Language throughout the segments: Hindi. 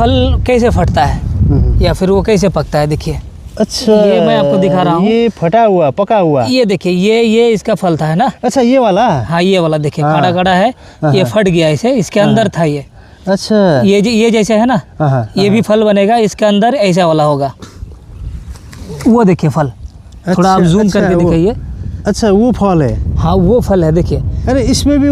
फल कैसे फटता है या फिर वो कैसे पकता है, देखिए। अच्छा, ये मैं आपको दिखा रहा हूँ। ये फटा हुआ पका हुआ, ये देखिए, ये इसका फल था, है ना। अच्छा ये वाला, हाँ ये वाला देखिए, हाँ। खड़ा खड़ा है, ये फट गया इसे, इसके अंदर था ये। अच्छा, ये जैसे है ना, ये भी फल बनेगा, इसके अंदर ऐसा वाला होगा। वो देखिए फल, थोड़ा आप जूम करके दिखाइए। अच्छा वो फल है। हाँ वो फल है, देखिए। अरे इसमें भी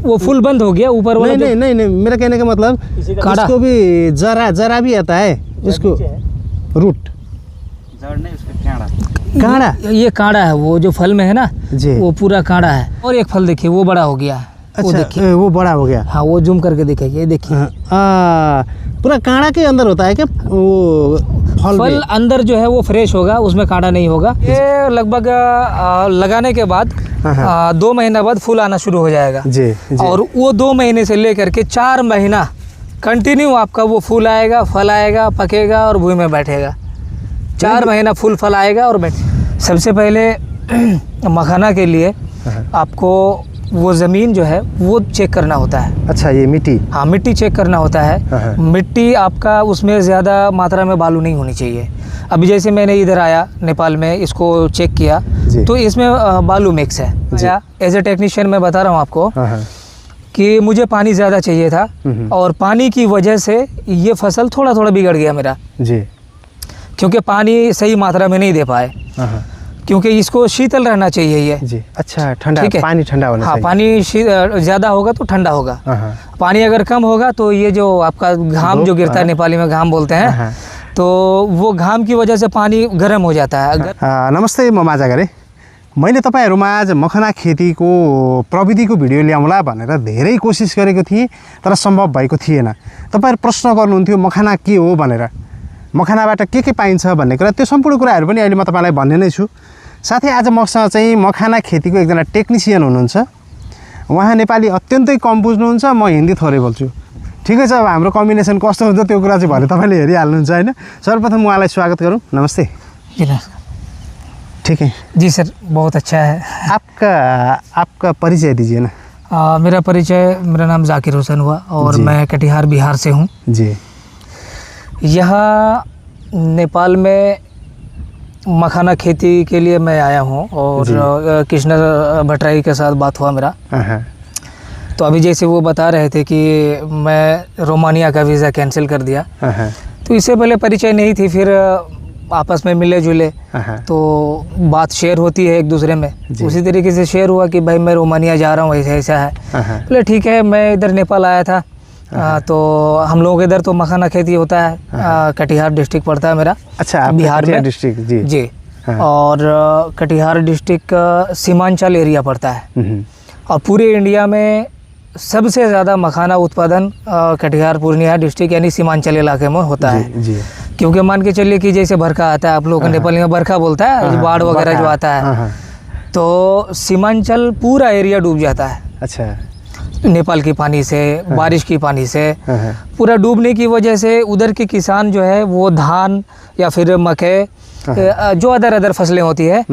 वो फूल बंद हो गया ऊपर वाला। नहीं, मेरा कहने का मतलब इसको भी जरा भी आता है, इसको रूट काड़ा। ये काड़ा है, वो जो फल में है ना जी, वो पूरा काड़ा है। और एक फल देखिए, वो बड़ा हो गया है। अच्छा, देखिए वो बड़ा हो गया। हाँ वो जूम करके दिखाइए, देखिए। पूरा काड़ा के अंदर होता है क्या वो फल अंदर जो है वो फ्रेश होगा, उसमें काड़ा नहीं होगा। ये लगभग लगाने के बाद 2 महीना बाद फूल आना शुरू हो जाएगा जी। और वो 2 महीने से लेकर के 4 महीना कंटिन्यू आपका वो फूल आएगा, फल आएगा, पकेगा और भूमि में बैठेगा। 4 महीना फूल फल आएगा और बैठ। सबसे पहले मखाना के लिए आपको वो ज़मीन जो है वो चेक करना होता है। अच्छा, ये मिट्टी, हाँ मिट्टी चेक करना होता है। मिट्टी आपका उसमें ज़्यादा मात्रा में बालू नहीं होनी चाहिए। अभी जैसे मैंने इधर आया नेपाल में, इसको चेक किया तो इसमें बालू मिक्स है। एज ए टेक्नीशियन मैं बता रहा हूँ आपको कि मुझे पानी ज़्यादा चाहिए था और पानी की वजह से ये फसल थोड़ा थोड़ा बिगड़ गया मेरा जी, क्योंकि पानी सही मात्रा में नहीं दे पाए, क्योंकि इसको शीतल रहना चाहिए ये जी। अच्छा, ठंडा, ठीक है, पानी ठंडा होना चाहिए। पानी ज़्यादा होगा तो ठंडा होगा, पानी अगर कम होगा तो ये जो आपका घाम जो गिरता है, नेपाली में घाम बोलते हैं, तो वो घाम की वजह से पानी गर्म हो जाता है। नमस्ते, म माझा गरे। मैले तपाईहरुमा आज मखाना खेतीको प्रविधिको भिडियो ल्याउँला भनेर धेरै कोसिस गरेको थिएँ, तर सम्भव भएको थिएन। तपाईहरु प्रश्न गर्नुहुन्थ्यो मखाना के हो भनेर, मखानाबाट के पाइन्छ भन्ने कुरा, त्यो सम्पूर्ण कुराहरु पनि अहिले म तपाईलाई भन्ने नै छु। साथै आज मसँग चाहिँ मखाना खेतीको एकजना टेक्निशियन हुनुहुन्छ। उहाँ नेपाली अत्यन्तै कम बुझ्नुहुन्छ, म हिन्दी थोरै बोल्छु। ठिकै छ, अब हाम्रो कम्बिनेसन कस्तो हुन्छ त्यो कुरा चाहिँ भरे तपाईले हेरिहाल्नुहुन्छ हैन। सर्वप्रथम उहाँलाई स्वागत गरौँ। नमस्ते जी। ठीक है जी सर, बहुत अच्छा है। आपका परिचय दीजिए ना। मेरा परिचय, मेरा नाम जाकिर हुसैन हुआ और मैं कटिहार बिहार से हूँ जी। यहाँ नेपाल में मखाना खेती के लिए मैं आया हूँ और कृष्ण भट्टराई के साथ बात हुआ मेरा। तो अभी जैसे वो बता रहे थे कि मैं रोमानिया का वीज़ा कैंसिल कर दिया, तो इससे पहले परिचय नहीं थी, फिर आपस में मिले जुले तो बात शेयर होती है एक दूसरे में। उसी तरीके से शेयर हुआ कि भाई मैं रोमानिया जा रहा हूँ, ऐसा ऐसा है। बोले ठीक है, मैं इधर नेपाल आया था, तो हम लोग इधर तो मखाना खेती होता है। कटिहार डिस्ट्रिक्ट पड़ता है मेरा। अच्छा, बिहार में डिस्ट्रिक्ट जी। और कटिहार डिस्ट्रिक्ट सीमांचल एरिया पड़ता है और पूरे इंडिया में सबसे ज़्यादा मखाना उत्पादन कटिहार पूर्णिया डिस्ट्रिक्ट यानी सीमांचल इलाके में होता है जी। क्योंकि मान के चलिए कि जैसे बरखा आता है, आप लोग नेपाली में बरखा बोलता है, बाढ़ वगैरह जो आता है, तो सीमांचल पूरा एरिया डूब जाता है। अच्छा, नेपाल की पानी से, बारिश की पानी से पूरा डूबने की वजह से उधर के किसान जो है वो धान या फिर मकई जो अदर फसलें होती है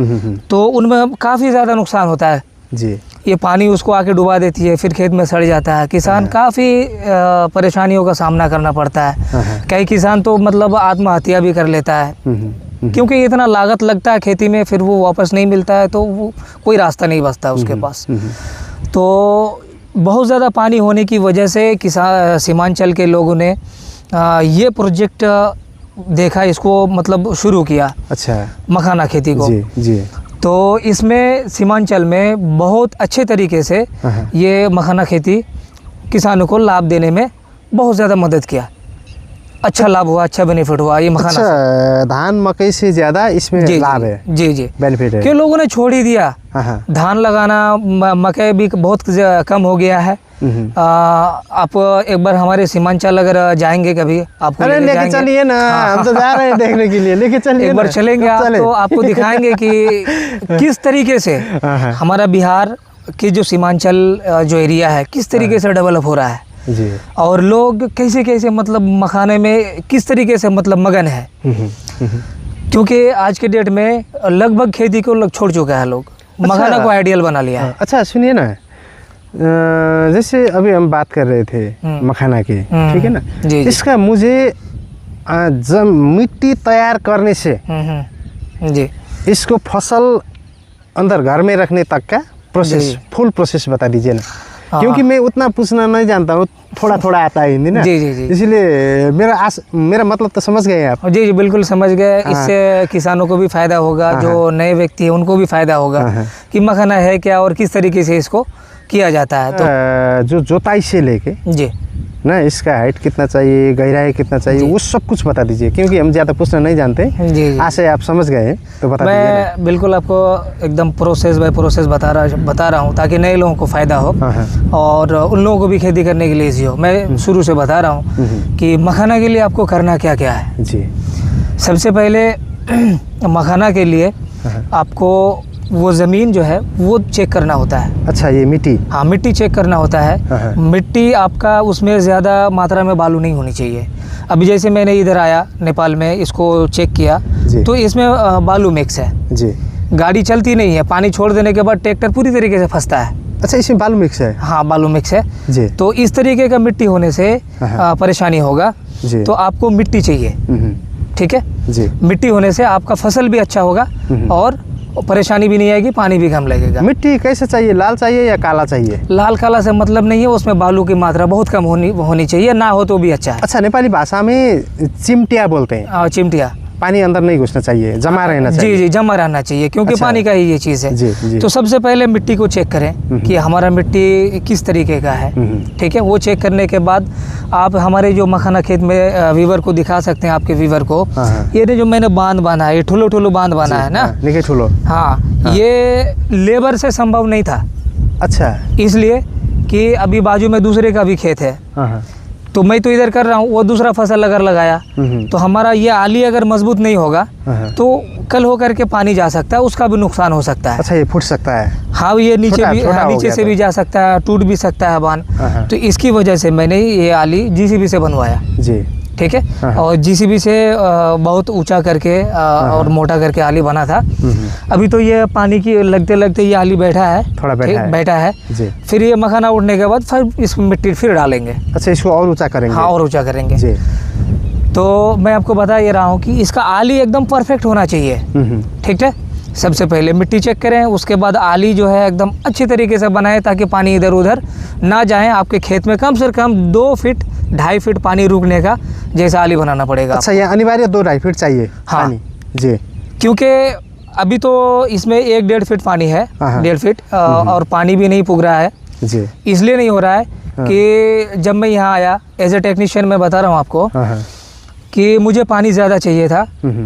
तो उनमें काफ़ी ज़्यादा नुकसान होता है जी। ये पानी उसको आके डुबा देती है, फिर खेत में सड़ जाता है। किसान काफ़ी परेशानियों का सामना करना पड़ता है। कई किसान तो मतलब आत्महत्या भी कर लेता है क्योंकि इतना लागत लगता है खेती में, फिर वो वापस नहीं मिलता है तो वो कोई रास्ता नहीं बचता उसके पास। तो बहुत ज़्यादा पानी होने की वजह से किसान सीमांचल के लोगों ने ये प्रोजेक्ट देखा, इसको मतलब शुरू किया। अच्छा, मखाना खेती को जी। तो इसमें सीमांचल में बहुत अच्छे तरीके से ये मखाना खेती किसानों को लाभ देने में बहुत ज़्यादा मदद किया। अच्छा लाभ हुआ, अच्छा बेनिफिट हुआ ये मखाना। अच्छा, धान मकई से ज़्यादा इसमें लाभ है। जी जी, बेनिफिट है। क्यों लोगों ने छोड़ ही दिया धान लगाना, मकई भी बहुत कम हो गया है। आप एक बार हमारे सीमांचल अगर जाएंगे कभी, आपको लेके चलिए ना, हम तो जा रहे हैं देखने के लिए, लेके चलिए। एक बार चलेंगे आप तो आपको दिखाएंगे कि किस तरीके से हमारा बिहार की जो सीमांचल जो एरिया है किस तरीके से डेवलप हो रहा है जी। और लोग कैसे कैसे मतलब मखाने में किस तरीके से मतलब मगन है। क्योंकि आज के डेट में लगभग खेती को लोग छोड़ चुका है, लोग मखाना को आइडियल बना लिया है। अच्छा सुनिए ना, जैसे अभी हम बात कर रहे थे मखाना की, ठीक है ना, जी। इसका मुझे जब मिट्टी तैयार करने से जी इसको फसल अंदर घर में रखने तक का प्रोसेस, फुल प्रोसेस बता दीजिए ना, क्योंकि मैं उतना पूछना नहीं जानता हूँ, थोड़ा थोड़ा आता है हिंदी ना। जी जी जी। इसलिए मेरा मतलब तो समझ गए आप? जी जी बिल्कुल समझ गए। इससे किसानों को भी फायदा होगा, जो नए व्यक्ति हैं उनको भी फायदा होगा कि मखाना है क्या और किस तरीके से इसको किया जाता है। तो जो जोताई से लेके जी ना, इसका हाइट कितना चाहिए, गहराई कितना चाहिए, वो सब कुछ बता दीजिए, क्योंकि हम ज़्यादा पूछना नहीं जानते। जी आशा है आप समझ गए तो बता दीजिए। मैं बिल्कुल आपको एकदम प्रोसेस बाय प्रोसेस बता रहा हूँ ताकि नए लोगों को फ़ायदा हो और उन लोगों को भी खेती करने के लिए ईजी हो। मैं शुरू से बता रहा हूँ कि मखाना के लिए आपको करना क्या क्या है। जी सबसे पहले मखाना के लिए आपको वो ज़मीन जो है वो चेक करना होता है। अच्छा, ये मिट्टी? हाँ, मिट्टी चेक करना होता है। मिट्टी आपका उसमें ज़्यादा मात्रा में बालू नहीं होनी चाहिए। अभी जैसे मैंने इधर आया नेपाल में, इसको चेक किया तो इसमें बालू मिक्स है जी। गाड़ी चलती नहीं है, पानी छोड़ देने के बाद ट्रैक्टर पूरी तरीके से फंसता है। अच्छा, इसमें बालू मिक्स है? हाँ, बालू मिक्स है जी। तो इस तरीके का मिट्टी होने से परेशानी होगा जी। तो आपको मिट्टी चाहिए, ठीक है जी। मिट्टी होने से आपका फसल भी अच्छा होगा और परेशानी भी नहीं आएगी, पानी भी कम लगेगा। मिट्टी कैसे चाहिए, लाल चाहिए या काला चाहिए? लाल काला से मतलब नहीं है, उसमें बालू की मात्रा बहुत कम होनी चाहिए, ना हो तो भी अच्छा है। अच्छा, नेपाली भाषा में चिमटिया बोलते हैं। चिमटिया, पानी अंदर नहीं घुसना चाहिए, जमा रहना चाहिए। जी जी, जमा रहना चाहिए, क्योंकि अच्छा, पानी का ही ये चीज़ है जी, जी। तो सबसे पहले मिट्टी को चेक करें कि हमारा मिट्टी किस तरीके का है, ठीक है। वो चेक करने के बाद आप हमारे जो मखाना खेत में वीवर को दिखा सकते हैं, आपके वीवर को। ये जो मैंने बांध बांधा है, ये ठुलो बांध बांधा है ना, ठुलो। हाँ, ये लेबर से संभव नहीं था। अच्छा, इसलिए कि अभी बाजू में दूसरे का भी खेत है, तो मैं तो इधर कर रहा हूँ, वो दूसरा फसल अगर लगाया तो हमारा ये आली अगर मजबूत नहीं होगा तो कल होकर के पानी जा सकता है, उसका भी नुकसान हो सकता है। अच्छा, ये फूट सकता है? हाँ, ये नीचे से भी जा सकता है, टूट भी सकता है बांध। तो इसकी वजह से मैंने ये आली जीसीबी से बनवाया जी, ठीक है। और जीसीबी से बहुत ऊंचा करके और मोटा करके आली बना था। अभी तो ये पानी की लगते लगते ये आली बैठा है, थोड़ा बैठा है जी। फिर ये मखाना उड़ने के बाद फिर इस मिट्टी फिर डालेंगे। अच्छा, इसको और ऊंचा करेंगे? हाँ, और ऊंचा करेंगे जी। तो मैं आपको बता ये रहा हूँ कि इसका आली एकदम परफेक्ट होना चाहिए, ठीक है। सबसे पहले मिट्टी चेक करें, उसके बाद आली जो है एकदम अच्छी तरीके से बनाएं ताकि पानी इधर उधर ना जाए। आपके खेत में कम से कम 2 फीट 2.5 फीट पानी रुकने का जैसा आली बनाना पड़ेगा। अच्छा, ये अनिवार्य 2-2.5 फीट चाहिए? हाँ पानी जी, क्योंकि अभी तो इसमें 1-1.5 फीट पानी है, 1.5 फीट और पानी भी नहीं पुग रहा है जी। इसलिए नहीं हो रहा है कि जब मैं यहाँ आया एज ए टेक्नीशियन, मैं बता रहा हूँ आपको कि मुझे पानी ज़्यादा चाहिए था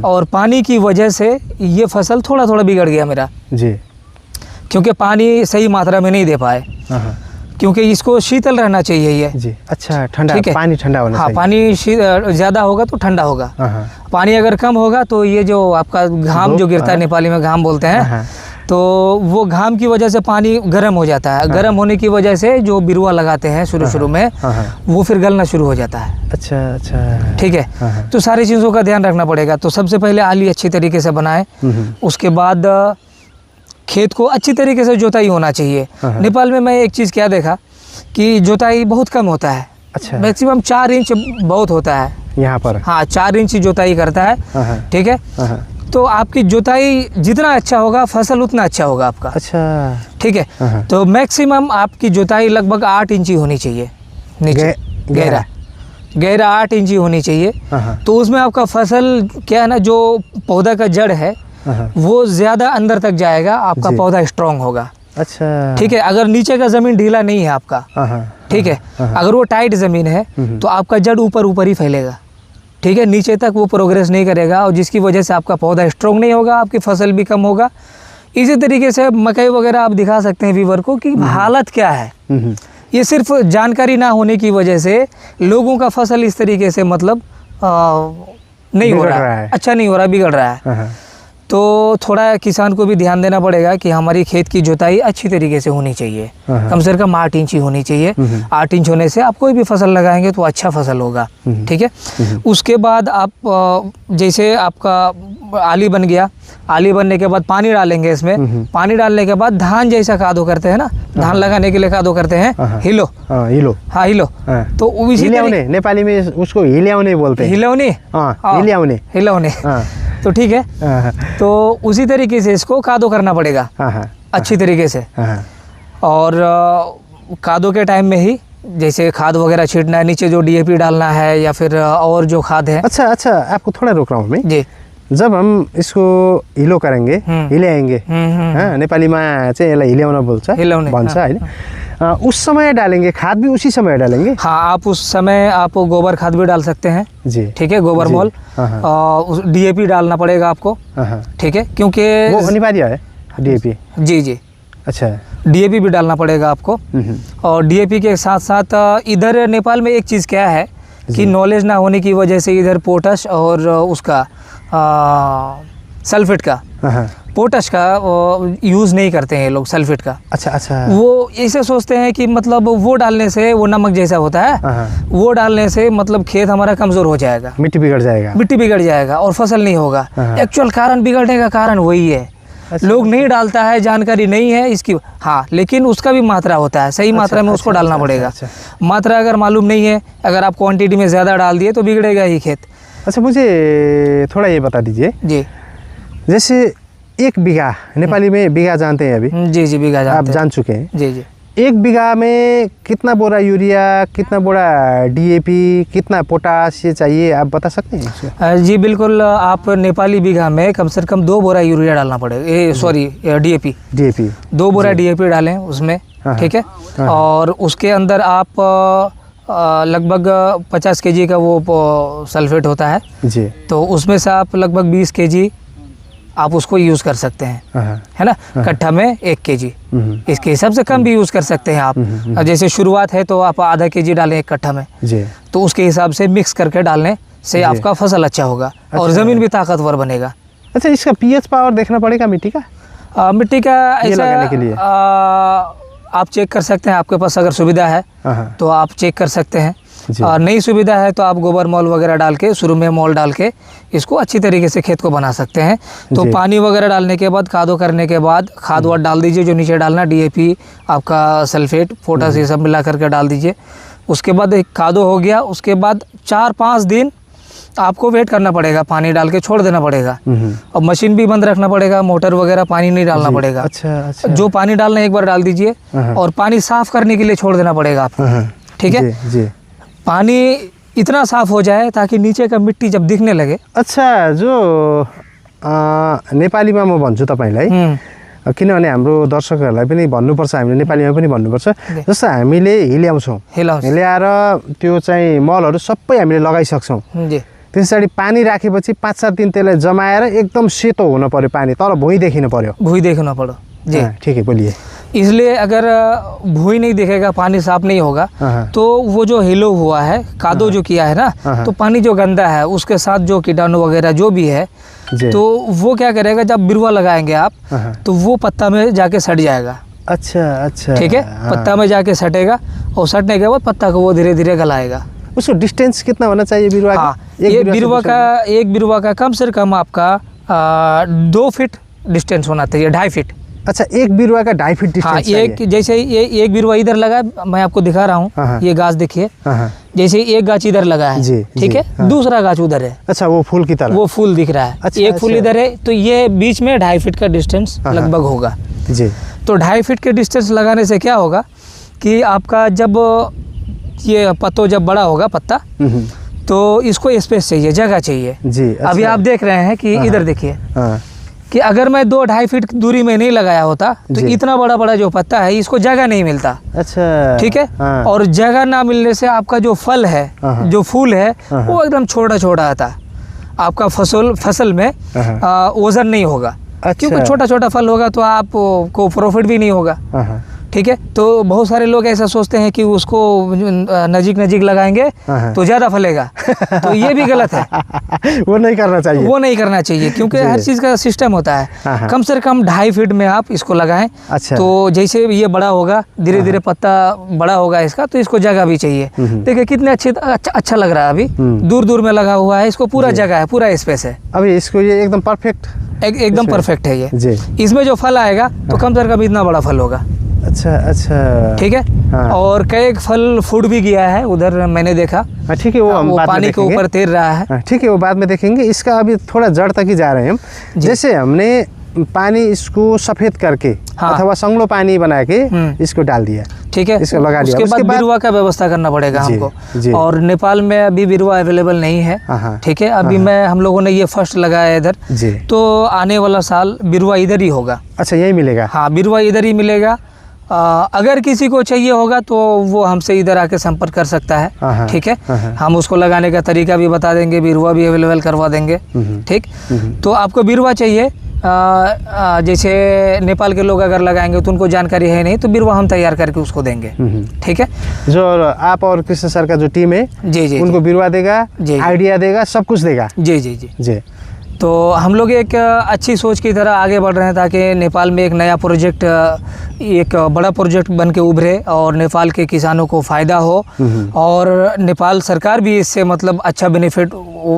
और पानी की वजह से ये फसल थोड़ा थोड़ा बिगड़ गया मेरा जी, क्योंकि पानी सही मात्रा में नहीं दे पाए, क्योंकि इसको शीतल रहना चाहिए ये जी। अच्छा, ठंडा, पानी ठंडा होना चाहिए। हाँ, पानी ज़्यादा होगा तो ठंडा होगा, पानी अगर कम होगा तो ये जो आपका घाम जो गिरता है, नेपाली में घाम बोलते हैं, तो वो घाम की वजह से पानी गर्म हो जाता है। गर्म होने की वजह से जो बिरुआ लगाते हैं शुरू में वो फिर गलना शुरू हो जाता है। अच्छा अच्छा, ठीक है। तो सारी चीज़ों का ध्यान रखना पड़ेगा। तो सबसे पहले आली अच्छी तरीके से बनाए, उसके बाद खेत को अच्छी तरीके से जोताई होना चाहिए। नेपाल में मैं एक चीज़ क्या देखा कि जोताई बहुत कम होता है। अच्छा, मैक्सिमम 4 इंच बहुत होता है यहाँ पर। हाँ, 4 इंच जोताई करता है, ठीक है। तो आपकी जोताई जितना अच्छा होगा फसल उतना अच्छा होगा आपका। अच्छा, ठीक है। तो मैक्सिमम आपकी जोताई लगभग 8 इंची होनी चाहिए, नीचे गहरा 8 इंची होनी चाहिए। तो उसमें आपका फसल क्या है ना, जो पौधा का जड़ है वो ज़्यादा अंदर तक जाएगा, आपका पौधा स्ट्रॉन्ग होगा। अच्छा, ठीक है। अगर नीचे का ज़मीन ढीला नहीं है आपका, ठीक है, अगर वो टाइट ज़मीन है तो आपका जड़ ऊपर ही फैलेगा, ठीक है, नीचे तक वो प्रोग्रेस नहीं करेगा और जिसकी वजह से आपका पौधा स्ट्रॉन्ग नहीं होगा, आपकी फसल भी कम होगा। इसी तरीके से मकई वगैरह आप दिखा सकते हैं व्यूअर को कि हालत क्या है। ये सिर्फ जानकारी ना होने की वजह से लोगों का फसल इस तरीके से मतलब नहीं हो रहा है, अच्छा नहीं हो रहा, बिगड़ रहा है। तो थोड़ा किसान को भी ध्यान देना पड़ेगा कि हमारी खेत की जोताई अच्छी तरीके से होनी चाहिए, कम से कम 8 इंच ही होनी चाहिए। 8 इंच होने से आप कोई भी फसल लगाएंगे तो अच्छा फसल होगा, ठीक है। उसके बाद आप जैसे आपका आली बन गया, आली बनने के बाद पानी डालेंगे इसमें, पानी डालने के बाद धान जैसा कादो करते हैं ना, धान लगाने के लिए कादो करते हैं, हिलो, हिलो, हाँ हिलो, तो उसी हिल्याउने नेपाली में उसको हिल्याउने बोलते हैं, हिलौने, हिल्याउने, हिलौने, तो ठीक है। तो उसी तरीके से इसको कादो करना पड़ेगा अच्छी तरीके से। और कादो के टाइम में ही जैसे खाद वगैरह छींटना है, नीचे जो डीएपी डालना है या फिर और जो खाद है। अच्छा, आपको थोड़ा रोक रहा हूँ मैं जी। जब हम इसको हिलो करेंगे, हिल्याएंगे, नेपाली में चाहिँ यसलाई हिल्याउन बोल्छ, भन्छ हैन, उस समय डालेंगे खाद भी उसी समय डालेंगे? हाँ, आप उस समय आप गोबर खाद भी डाल सकते हैं जी, ठीक है, गोबर मोल, डीएपी डालना पड़ेगा आपको, ठीक है, क्योंकि वो अनिवार्य है डीएपी। जी। अच्छा, डीएपी भी डालना पड़ेगा आपको। और डीएपी के साथ साथ इधर नेपाल में एक चीज़ क्या है कि नॉलेज ना होने की वजह से इधर पोटश और उसका सल्फेट का, पोटश का यूज़ नहीं करते हैं ये लोग, सल्फेट का। अच्छा। वो ऐसे सोचते हैं कि मतलब वो डालने से, वो नमक जैसा होता है, वो डालने से मतलब खेत हमारा कमज़ोर हो जाएगा, मिट्टी बिगड़ जाएगा और फसल नहीं होगा। एक्चुअल कारण बिगड़ने का कारण वही है। लोग नहीं डालता है, जानकारी नहीं है इसकी। हाँ, लेकिन उसका भी मात्रा होता है, सही मात्रा में उसको डालना पड़ेगा। मात्रा अगर मालूम नहीं है, अगर आप क्वांटिटी में ज़्यादा डाल दिए तो बिगड़ेगा ही खेत। अच्छा, मुझे थोड़ा ये बता दीजिए जी। जैसे 1 बीघा, नेपाली में बीघा जानते हैं अभी? जी, बीघा जानते हैं। आप जान चुके हैं? जी। 1 बीघा में कितना बोरा यूरिया, कितना बोरा डीएपी, कितना पोटाश ये चाहिए, आप बता सकते हैं? जी बिल्कुल, आप नेपाली बीघा में कम से कम 2 बोरा यूरिया डालना पड़ेगा, सॉरी डीएपी 2 बोरा डीएपी डालें उसमें, ठीक है। और उसके अंदर आप लगभग 50 केजी का वो सल्फेट होता है जी, तो उसमें से आप लगभग 20 केजी आप उसको यूज़ कर सकते हैं, है ना, कट्ठा में 1 केजी, इसके हिसाब से कम भी यूज़ कर सकते हैं आप। जैसे शुरुआत है तो आप आधा केजी डालें 1 कट्ठा में जी, तो उसके हिसाब से मिक्स करके डालने से आपका फसल अच्छा होगा और ज़मीन भी ताकतवर बनेगा। अच्छा, इसका पीएच पावर देखना पड़ेगा मिट्टी का? मिट्टी का ऐसा लगाने के लिए आप चेक कर सकते हैं, आपके पास अगर सुविधा है तो आप चेक कर सकते हैं, और नई सुविधा है तो आप गोबर मोल वगैरह डाल के, शुरू में मोल डाल के इसको अच्छी तरीके से खेत को बना सकते हैं। तो पानी वगैरह डालने के बाद, खादो करने के बाद खाद वाद डाल दीजिए, जो नीचे डालना, डीएपी, आपका सल्फेट, पोटाश, ये सब मिला करके डाल दीजिए। उसके बाद एक खादो हो गया, उसके बाद 4-5 दिन आपको वेट करना पड़ेगा, पानी डाल के छोड़ देना पड़ेगा, और मशीन भी बंद रखना पड़ेगा, मोटर वगैरह पानी नहीं डालना पड़ेगा। अच्छा। जो पानी डालना है एक बार डाल दीजिए, और पानी साफ करने के लिए छोड़ देना पड़ेगा आपको, ठीक है। पानी इतना साफ हो जाए ताकि नीचे का मिट्टी जब दिखने लगे। अच्छा, जो नेपालीमा म भन्छु तपाईलाई, किनभने हाम्रो दर्शकहरूलाई पनि भन्नुपर्छ, हामीले नेपालीमा पनि भन्नुपर्छ। जस्तो हामीले हिल्याउँछौँ, ल्याएर त्यो चाहिँ मलहरू सबै हामीले लगाइसक्छौँ, त्यस पछाडि पानी राखेपछि 5-7 दिन त्यसलाई जमाएर एकदम सेतो हुन पर्यो, पानी तल भुइँ देखिन पर्यो, जी, ठीक है, बोलिए। इसलिए अगर भुइँ नहीं दिखेगा, पानी साफ नहीं होगा, तो वो जो हिलो हुआ है, कादो जो किया है ना, तो पानी जो गंदा है उसके साथ जो कीटाणु वगैरह जो भी है, तो वो क्या करेगा, जब बिरवा लगाएंगे आप तो वो पत्ता में जाके सट जाएगा। अच्छा, ठीक है, पत्ता में जाके सटेगा, और सटने के बाद पत्ता को वो धीरे धीरे गलाएगा। उसको डिस्टेंस कितना होना चाहिए बिरवा का? एक बिरवा का कम से कम आपका 2 फीट डिस्टेंस होना चाहिए, 2.5 फीट। अच्छा, एक बिरवा का 2.5 फीट डिस्टेंस चाहिए। जैसे ये एक बिरवा इधर लगा है, मैं आपको दिखा रहा हूँ, ये गाछ देखिए, जैसे एक गाछ इधर लगा है, ठीक है, दूसरा गाछ उधर है। अच्छा, वो फूल की तरह, वो फूल दिख रहा है। अच्छा, एक फूल इधर है, तो ये बीच में 2.5 फीट का डिस्टेंस लगभग होगा जी। तो 2.5 फीट के डिस्टेंस लगाने से क्या होगा कि आपका जब ये पत्तो जब बड़ा होगा पत्ता, तो इसको स्पेस चाहिए, जगह चाहिए जी। अभी आप देख रहे हैं कि इधर देखिए कि अगर मैं 2-2.5 फीट दूरी में नहीं लगाया होता तो इतना बड़ा बड़ा जो पत्ता है, इसको जगह नहीं मिलता। अच्छा, ठीक है। और जगह ना मिलने से आपका जो फल है, जो फूल है, वो एकदम छोटा छोटा आता है, आपका फसल में वजन नहीं होगा। क्योंकि छोटा छोटा फल होगा तो आपको प्रॉफिट भी नहीं होगा। ठीक है। तो बहुत सारे लोग ऐसा सोचते हैं कि उसको नजीक नजीक लगाएंगे तो ज़्यादा फलेगा, तो ये भी गलत है। वो नहीं करना चाहिए, वो नहीं करना चाहिए, क्योंकि हर चीज़ का सिस्टम होता है। कम से कम 2.5 फीट में आप इसको लगाएं। अच्छा। तो जैसे ये बड़ा होगा, धीरे धीरे पत्ता बड़ा होगा इसका, तो इसको जगह भी चाहिए। देखिए कितने अच्छा लग रहा है। अभी दूर दूर में लगा हुआ है, इसको पूरा जगह है, पूरा स्पेस है। अभी इसको ये एकदम परफेक्ट, एकदम परफेक्ट है ये जी। इसमें जो फल आएगा तो कम से कम इतना बड़ा फल होगा। अच्छा अच्छा, ठीक है। हाँ। और कई फल फूट भी गया है उधर, मैंने देखा। ठीक है, वो हम बाद में पानी के ऊपर तैर रहा है। ठीक है, वो बाद में देखेंगे। इसका अभी थोड़ा जड़ तक ही जा रहे हैं हम। जैसे हमने पानी इसको सफेद करके अथवा संगलो पानी बना के इसको डाल दिया, ठीक है, इसको लगा दिया। उसके बाद बिरुवा का व्यवस्था करना पड़ेगा हमको। और नेपाल में अभी बिरुवा अवेलेबल नहीं है, ठीक है। अभी हम लोगों ने ये फर्स्ट लगाया इधर, तो आने वाला साल बिरुवा इधर ही होगा। अच्छा, यही मिलेगा? हाँ, बिरुवा इधर ही मिलेगा। अगर किसी को चाहिए होगा तो वो हमसे इधर आके संपर्क कर सकता है, ठीक है। हम उसको लगाने का तरीका भी बता देंगे, बिरुवा भी अवेलेबल करवा देंगे, ठीक। तो आपको बिरुवा चाहिए, जैसे नेपाल के लोग अगर लगाएंगे तो उनको जानकारी है नहीं, तो बिरुवा हम तैयार करके उसको देंगे, ठीक है। जो आप और कृष्ण सर का जो टीम है, जी, उनको बिरुवा देगा, आइडिया देगा, सब कुछ देगा। जी जी जी जी। तो हम लोग एक अच्छी सोच की तरह आगे बढ़ रहे हैं, ताकि नेपाल में एक नया प्रोजेक्ट, एक बड़ा प्रोजेक्ट बन के उभरे और नेपाल के किसानों को फ़ायदा हो, और नेपाल सरकार भी इससे मतलब अच्छा बेनिफिट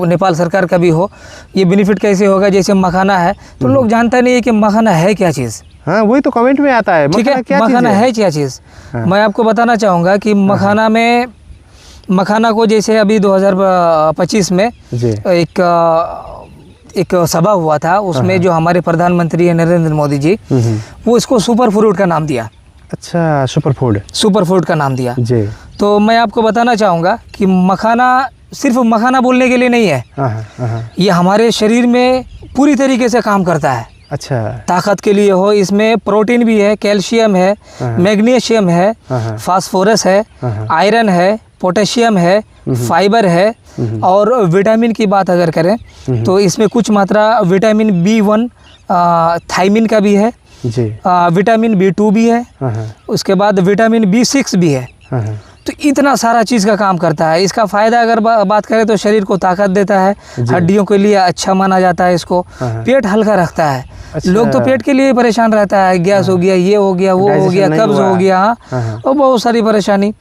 नेपाल सरकार का भी हो। ये बेनिफिट कैसे होगा? जैसे मखाना है, तो लोग जानता नहीं है कि मखाना है क्या चीज़। हाँ, वही तो कमेंट में आता है, ठीक है, मखाना है क्या चीज़। मैं आपको बताना चाहूँगा कि मखाना को जैसे अभी 2025 में एक सभा हुआ था, उसमें जो हमारे प्रधानमंत्री है नरेंद्र मोदी जी, वो इसको सुपर फ्रूट का नाम दिया। अच्छा, सुपर फूड का नाम दिया जी। तो मैं आपको बताना चाहूँगा कि मखाना सिर्फ मखाना बोलने के लिए नहीं है, ये हमारे शरीर में पूरी तरीके से काम करता है। अच्छा, ताकत के लिए हो, इसमें प्रोटीन भी है, कैल्शियम है, मैग्नीशियम है, फास्फोरस है, आयरन है, पोटेशियम है, फाइबर है, और विटामिन की बात अगर करें तो इसमें कुछ मात्रा विटामिन B1 थायमिन का भी है जी, विटामिन B2 भी है, उसके बाद विटामिन B6 भी है। तो इतना सारा चीज़ का काम करता है। इसका फ़ायदा अगर बात करें तो शरीर को ताकत देता है, हड्डियों के लिए अच्छा माना जाता है इसको, पेट हल्का रखता है। अच्छा। लोग तो पेट के लिए परेशान रहता है, गैस हो गया, ये हो गया, वो हो गया, कब्ज हो गया, और बहुत सारी परेशानी।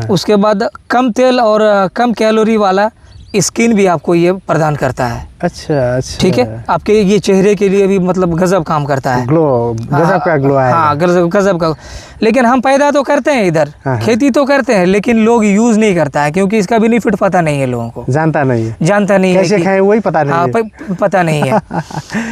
उसके बाद कम तेल और कम कैलोरी वाला स्किन भी आपको ये प्रदान करता है। अच्छा, ठीक है। आपके ये चेहरे के लिए भी मतलब गजब काम करता है, ग्लो, गजब का ग्लो है। हाँ, गजब का। लेकिन हम पैदा तो करते हैं इधर, खेती तो करते हैं, लेकिन लोग यूज नहीं करता है, क्योंकि इसका बेनिफिट पता नहीं है लोगों को, जानता नहीं है कैसे खाएं वही पता नहीं है। पता नहीं है।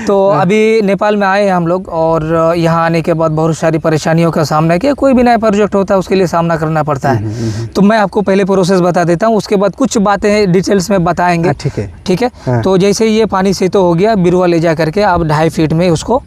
तो अभी नेपाल में आए हैं हम लोग, और यहाँ आने के बाद बहुत सारी परेशानियों का सामना किया। कोई भी नया प्रोजेक्ट होता है उसके लिए सामना करना पड़ता है। तो मैं आपको पहले प्रोसेस बता देता हूँ, उसके बाद कुछ बातें डिटेल्स में बताएंगे, ठीक है। तो जैसे ये पानी से तो हो गया, बिरुवा ले जा करके आप 2.5 फीट में उसको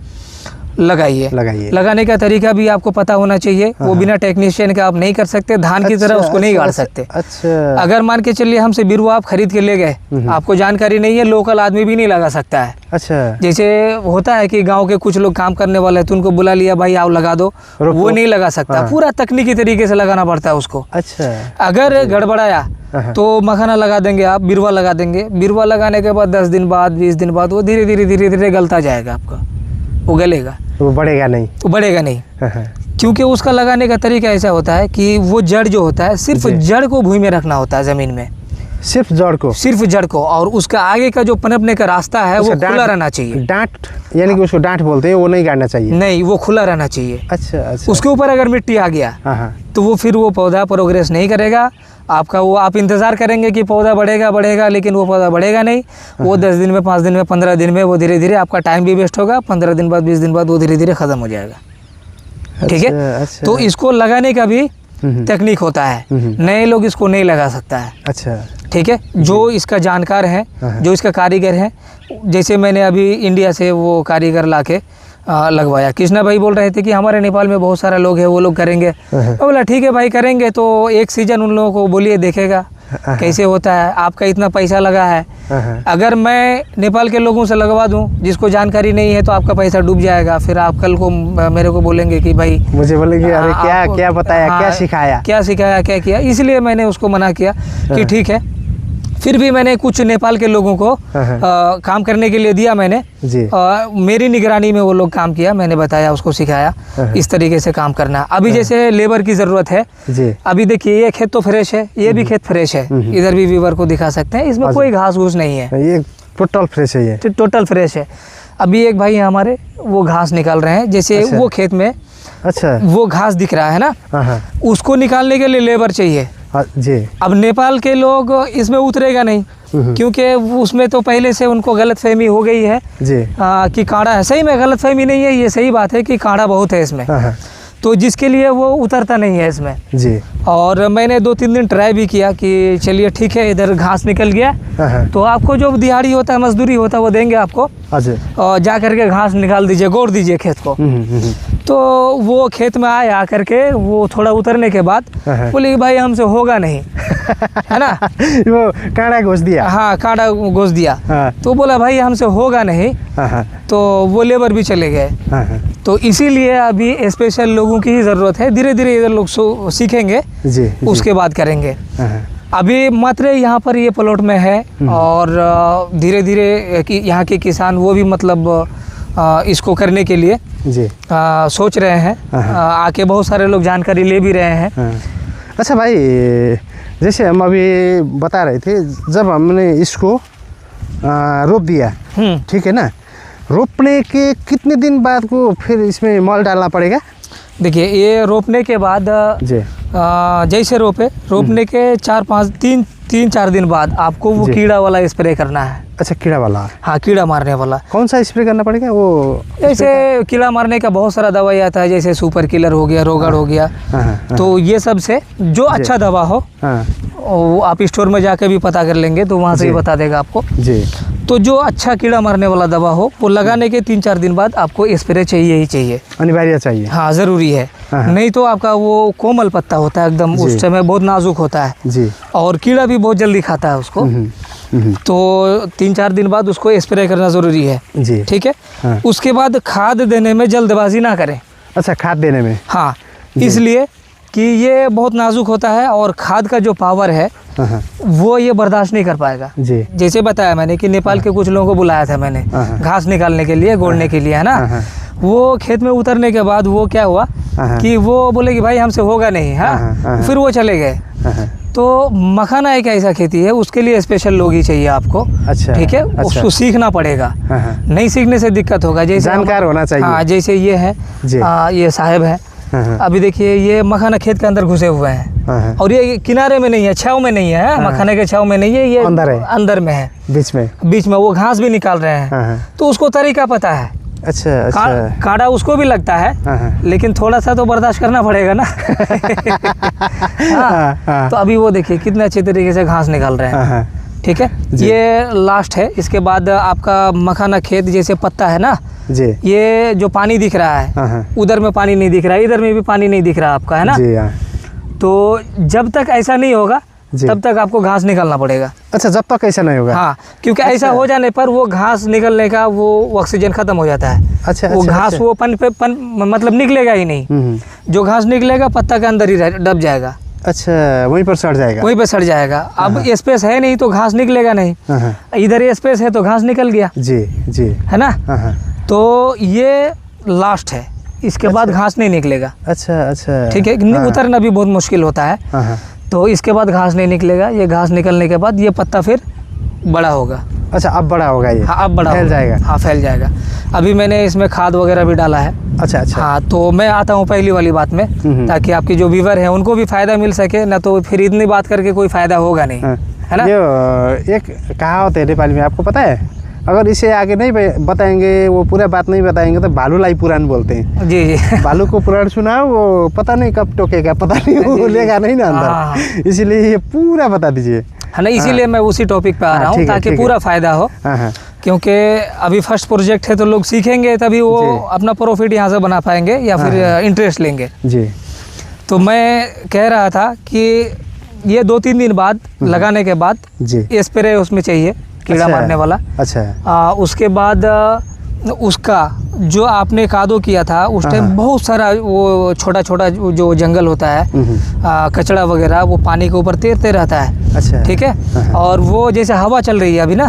लगाइए। लगाने का तरीका भी आपको पता होना चाहिए, वो बिना टेक्नीशियन का आप नहीं कर सकते, धान की तरह उसको नहीं गाड़ सकते। अच्छा। अगर मान के चलिए हमसे बिरुवा आप खरीद के ले गए, आपको जानकारी नहीं है, लोकल आदमी भी नहीं लगा सकता है। अच्छा। जैसे होता है कि गांव के कुछ लोग काम करने वाले हैं, तो उनको बुला लिया, भाई आओ लगा दो, वो नहीं लगा सकता। पूरा तकनीकी तरीके से लगाना पड़ता है उसको। अच्छा। अगर गड़बड़ाया तो मखाना लगा देंगे आप, बिरुवा लगा देंगे। बिरुवा लगाने के बाद 10 दिन बाद, 20 दिन बाद वो धीरे धीरे गलता जाएगा आपका, वो गलेगा, वो बढ़ेगा नहीं। क्योंकि उसका लगाने का तरीका ऐसा होता है कि वो जड़ जो होता है, सिर्फ जड़ को भूमि में रखना होता है, जमीन में सिर्फ जड़ को, और उसका आगे का जो पनपने का रास्ता है वो खुला रहना चाहिए। डांट, यानी कि उसको डांट बोलते हैं, वो नहीं गाड़ना चाहिए। नहीं, वो खुला रहना चाहिए। अच्छा। उसके ऊपर अगर मिट्टी आ गया तो वो फिर वो पौधा प्रोग्रेस नहीं करेगा आपका। वो आप इंतज़ार करेंगे कि पौधा बढ़ेगा, लेकिन वो पौधा बढ़ेगा नहीं। वो 10 दिन में, 5 दिन में, 15 दिन में वो धीरे धीरे आपका टाइम भी वेस्ट होगा। 15 दिन बाद, 20 दिन बाद वो धीरे धीरे ख़त्म हो जाएगा। ठीक है। तो इसको लगाने का भी टेक्निक होता है, नए लोग इसको नहीं लगा सकता है। अच्छा। ठीक है। जो इसका जानकार है, जो इसका कारीगर है, जैसे मैंने अभी इंडिया से वो कारीगर ला के लगवाया। कृष्णा भाई बोल रहे थे कि हमारे नेपाल में बहुत सारा लोग है, वो लोग करेंगे। तो बोला ठीक है भाई, करेंगे तो एक सीजन उन लोगों को बोलिए, देखेगा कैसे होता है, आपका इतना पैसा लगा है, अगर मैं नेपाल के लोगों से लगवा दूं जिसको जानकारी नहीं है तो आपका पैसा डूब जाएगा। फिर आप कल को मेरे को बोलेंगे कि भाई मुझे बोलेंगे अरे क्या क्या बताया, क्या सिखाया, क्या किया। इसलिए मैंने उसको मना किया कि ठीक है। फिर भी मैंने कुछ नेपाल के लोगों को काम करने के लिए दिया मैंने जी। मेरी निगरानी में वो लोग काम किया, मैंने बताया, उसको सिखाया इस तरीके से काम करना। अभी जैसे लेबर की ज़रूरत है जी। अभी देखिए ये खेत तो फ्रेश है, ये भी खेत फ्रेश है, इधर भी व्यूअर को दिखा सकते हैं, इसमें कोई घास घूस नहीं है, ये टोटल फ्रेश है, ये टोटल फ्रेश है। अभी एक भाई हमारे वो घास निकाल रहे हैं, जैसे अच्छा। वो खेत में अच्छा वो घास दिख रहा है ना, उसको निकालने के लिए लेबर चाहिए। जी। अब नेपाल के लोग इसमें उतरेगा नहीं, क्योंकि उसमें तो पहले से उनको गलतफहमी हो गई है जी। कि काड़ा है। सही में गलतफहमी नहीं है, ये सही बात है कि काड़ा बहुत है इसमें, तो जिसके लिए वो उतरता नहीं है इसमें जी। और मैंने 2-3 दिन ट्राई भी किया कि चलिए ठीक है, इधर घास निकल गया तो आपको जो दिहाड़ी होता है, मजदूरी होता है, वो देंगे आपको, और जा करके घास निकाल दीजिए, गोड़ दीजिए खेत को। तो वो खेत में आए, आकर के वो थोड़ा उतरने के बाद बोले कि भाई हमसे होगा नहीं है ना, वो काड़ा घोष दिया। हाँ, काड़ा घोष दिया। तो बोला भाई हमसे होगा नहीं, तो वो लेबर भी चले गए। तो इसीलिए अभी स्पेशल लोगों की ही ज़रूरत है, धीरे धीरे इधर लोग सीखेंगे जी। उसके बाद करेंगे। अभी मात्र यहाँ पर ये प्लॉट में है और धीरे धीरे यहाँ के किसान वो भी मतलब इसको करने के लिए जी सोच रहे हैं। आके बहुत सारे लोग जानकारी ले भी रहे हैं। अच्छा भाई, जैसे हम अभी बता रहे थे, जब हमने इसको रोप दिया, ठीक है ना, रोपने के कितने दिन बाद को फिर इसमें मल डालना पड़ेगा? देखिए ये रोपने के बाद जी, जैसे रोपने के 3-4 दिन बाद आपको वो कीड़ा वाला स्प्रे करना है। अच्छा, कीड़ा वाला? हाँ, कीड़ा मारने वाला। कौन सा स्प्रे करना पड़ेगा? वो जैसे कीड़ा मारने का बहुत सारा दवाई आता है, जैसे सुपर किलर हो गया, रोगड़ हो गया। तो ये सब से जो अच्छा दवा हो वो आप स्टोर में जाके भी पता कर लेंगे, तो वहाँ से ही बता देगा आपको जी। तो जो अच्छा कीड़ा मारने वाला दवा हो वो लगाने के 3-4 दिन बाद आपको स्प्रे चाहिए ही चाहिए, अनिवार्य चाहिए। हाँ, ज़रूरी है। नहीं तो आपका वो कोमल पत्ता होता है एकदम, उस समय बहुत नाजुक होता है जी, और कीड़ा भी बहुत जल्दी खाता है उसको। तो 3-4 दिन बाद उसको स्प्रे करना ज़रूरी है जी, ठीक है। उसके बाद खाद देने में जल्दबाजी ना करें। अच्छा, खाद देने में? हाँ, इसलिए कि ये बहुत नाजुक होता है और खाद का जो पावर है वो ये बर्दाश्त नहीं कर पाएगा जी। जैसे बताया मैंने कि नेपाल के कुछ लोगों को बुलाया था मैंने घास निकालने के लिए, गोड़ने के लिए, है ना। वो खेत में उतरने के बाद वो क्या हुआ कि वो बोले कि भाई हमसे होगा नहीं, हाँ, फिर वो चले गए। तो मखाना एक ऐसा खेती है, उसके लिए स्पेशल लोग ही चाहिए आपको। अच्छा, ठीक है। अच्छा। उसको सीखना पड़ेगा, नहीं सीखने से दिक्कत होगा। जैसे जानकार होना चाहिए। हाँ, जैसे ये है, ये साहब है, अभी देखिए ये मखाना खेत के अंदर घुसे हुए हैं और ये किनारे में नहीं है, छाव में नहीं है, मखाने के छाव में नहीं है, ये अंदर में है, बीच में वो घास भी निकाल रहे हैं। तो उसको तरीका पता है। अच्छा, अच्छा। काड़ा उसको भी लगता है, लेकिन थोड़ा सा तो बर्दाश्त करना पड़ेगा ना। हाँ, तो अभी वो देखिए कितने अच्छे तरीके से घास निकाल रहे हैं, ठीक है। ये लास्ट है, इसके बाद आपका मखाना खेत जैसे पत्ता है ना जी, ये जो पानी दिख रहा है, उधर में पानी नहीं दिख रहा है, इधर में भी पानी नहीं दिख रहा आपका, है ना जी। तो जब तक ऐसा नहीं होगा तब तक आपको घास निकालना पड़ेगा। अच्छा, जब तक ऐसा नहीं होगा? हाँ, क्योंकि ऐसा हो जाने पर वो घास निकलने का वो ऑक्सीजन खत्म हो जाता है। अच्छा, वो घास वो मतलब निकलेगा ही नहीं। जो घास निकलेगा पत्ता के अंदर ही दब जाएगा। अच्छा, वहीं पर सड़ जाएगा? वहीं पर सड़ जाएगा। अब स्पेस है नहीं तो घास निकलेगा नहीं, इधर स्पेस है तो घास निकल गया। जी जी, है ना। तो ये लास्ट है, इसके बाद घास नहीं निकलेगा। अच्छा अच्छा, ठीक है। उतरना भी बहुत मुश्किल होता है, तो इसके बाद घास नहीं निकलेगा। ये घास निकलने के बाद ये पत्ता फिर बड़ा होगा। अच्छा, अब बड़ा होगा ये? हाँ, अब बड़ा फैल जाएगा। हाँ, फैल जाएगा। अभी मैंने इसमें खाद वगैरह भी डाला है। अच्छा अच्छा। हाँ, तो मैं आता हूँ पहली वाली बात में, ताकि आपके जो व्यूअर हैं उनको भी फ़ायदा मिल सके, ना तो फिर इतनी बात करके कोई फ़ायदा होगा नहीं, है ना। ये एक कहावत है नेपाली में, आपको पता है? अगर इसे आगे नहीं बताएंगे, वो पूरा बात नहीं बताएंगे तो भालू लाई पुराण बोलते हैं। जी जी। भालू को पुराण सुनाओ, वो पता नहीं कब टोकेगा, पता नहीं वो लेगा नहीं ना अंदर, इसीलिए ये पूरा बता दीजिए, है ना। इसीलिए मैं उसी टॉपिक पे आ रहा हूँ ताकि पूरा फायदा हो। क्योंकि अभी फर्स्ट प्रोजेक्ट है तो लोग सीखेंगे तभी वो अपना प्रॉफिट यहाँ से बना पाएंगे या फिर इंटरेस्ट लेंगे। जी। तो मैं कह रहा था कि ये 2-3 दिन बाद लगाने के बाद जी स्प्रे उसमें चाहिए कीड़ा अच्छा। मारने वाला। अच्छा उसके बाद उसका जो आपने कादो किया था उस टाइम बहुत सारा वो छोटा छोटा जो जंगल होता है कचड़ा वगैरह वो पानी के ऊपर तैरते रहता है। अच्छा ठीक है। और वो जैसे हवा चल रही है अभी ना,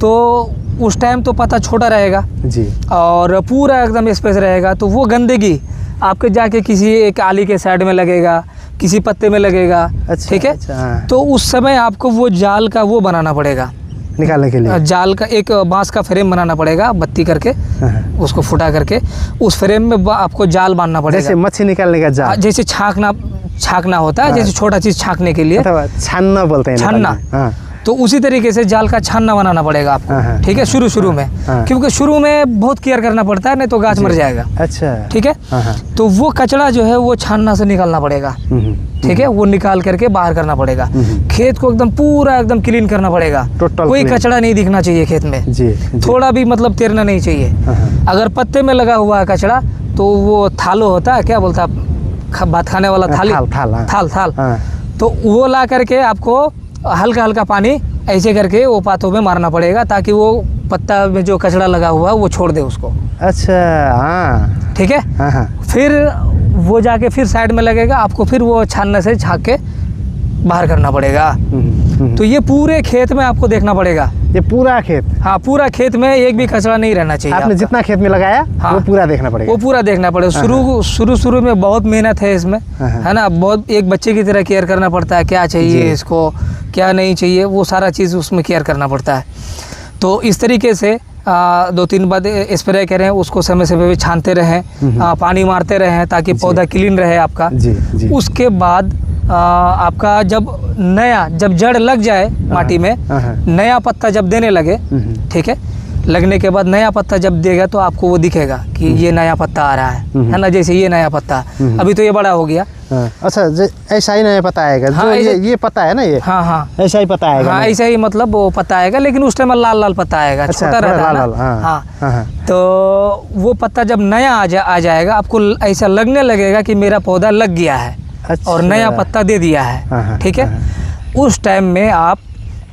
तो उस टाइम तो पत्ता छोटा रहेगा जी और पूरा एकदम स्पेस रहेगा, तो वो गंदगी आपके जाके किसी एक आली के साइड में लगेगा, किसी पत्ते में लगेगा। अच्छा, ठीक है। अच्छा, हाँ। तो उस समय आपको वो जाल का वो बनाना पड़ेगा, निकालने के लिए जाल का एक बांस का फ्रेम बनाना पड़ेगा, बत्ती करके उसको फुटा करके उस फ्रेम में आपको जाल बांधना पड़ेगा। जैसे मच्छी निकालने का जाल, जैसे छाकना होता है, जैसे छोटा चीज छाकने के लिए अथवा छानना बोलते हैं छानना। नेपाली में। हाँ। तो उसी तरीके से जाल का छानना बनाना पड़ेगा आपको। ठीक है, शुरू में, क्योंकि शुरू में बहुत केयर करना पड़ता है, नहीं तो गाछ मर जाएगा। अच्छा ठीक है। तो वो कचड़ा जो है वो छानना से निकालना पड़ेगा। ठीक है, वो निकाल करके बाहर करना पड़ेगा। खेत को एकदम पूरा एकदम क्लीन करना पड़ेगा, टोटल कोई क्लीन। कचड़ा नहीं दिखना चाहिए खेत में, जी, जी। थोड़ा भी मतलब तैरना नहीं चाहिए। अगर पत्ते में लगा हुआ है कचड़ा तो वो थालो होता है, क्या बोलता है, भात खाने वाला थाली, थाल। तो वो ला करके आपको हल्का हल्का पानी ऐसे करके वो पातों में मारना पड़ेगा, ताकि वो पत्ता में जो कचड़ा लगा हुआ है वो छोड़ दे उसको। अच्छा हाँ। ठीक है। हाँ। फिर वो जाके फिर साइड में लगेगा, आपको फिर वो छानने से छाक के बाहर करना पड़ेगा। तो ये पूरे खेत में आपको देखना पड़ेगा, ये पूरा खेत। हाँ, पूरा खेत में एक भी कचरा नहीं रहना चाहिए। आपने आपका जितना खेत में लगाया हाँ, वो पूरा देखना पड़ेगा। वो पूरा देखना पड़ेगा। शुरू में बहुत मेहनत है इसमें, है ना, बहुत एक बच्चे की तरह केयर करना पड़ता है, क्या चाहिए इसको, क्या नहीं चाहिए, वो सारा चीज़ उसमें केयर करना पड़ता है। तो इस तरीके से 2-3 बार स्प्रे करें, उसको समय समय पे छानते रहें, पानी मारते रहें, ताकि पौधा क्लीन रहे आपका। जी। उसके बाद आपका जब जड़ लग जाए माटी में, नया पत्ता जब देने लगे, ठीक है, लगने के बाद नया पत्ता जब देगा तो आपको वो दिखेगा कि ये नया पत्ता आ रहा है ना, जैसे ये नया पत्ता, अभी तो ये बड़ा हो गया। अच्छा, ऐसा ही नया पत्ता आएगा। हाँ, जो ये पत्ता है ना, ये हाँ ऐसा ही पत्ता आएगा। हाँ, ऐसा ही मतलब वो पत्ता आएगा, लेकिन उस टाइम लाल पत्ता आएगा। अच्छा, छोटा रहता है लाल। ना। हाँ। तो वो पत्ता जब नया आ जाएगा, आपको ऐसा लगने लगेगा कि मेरा पौधा लग गया है। अच्छा। और नया पत्ता दे दिया है। ठीक है। उस टाइम में आप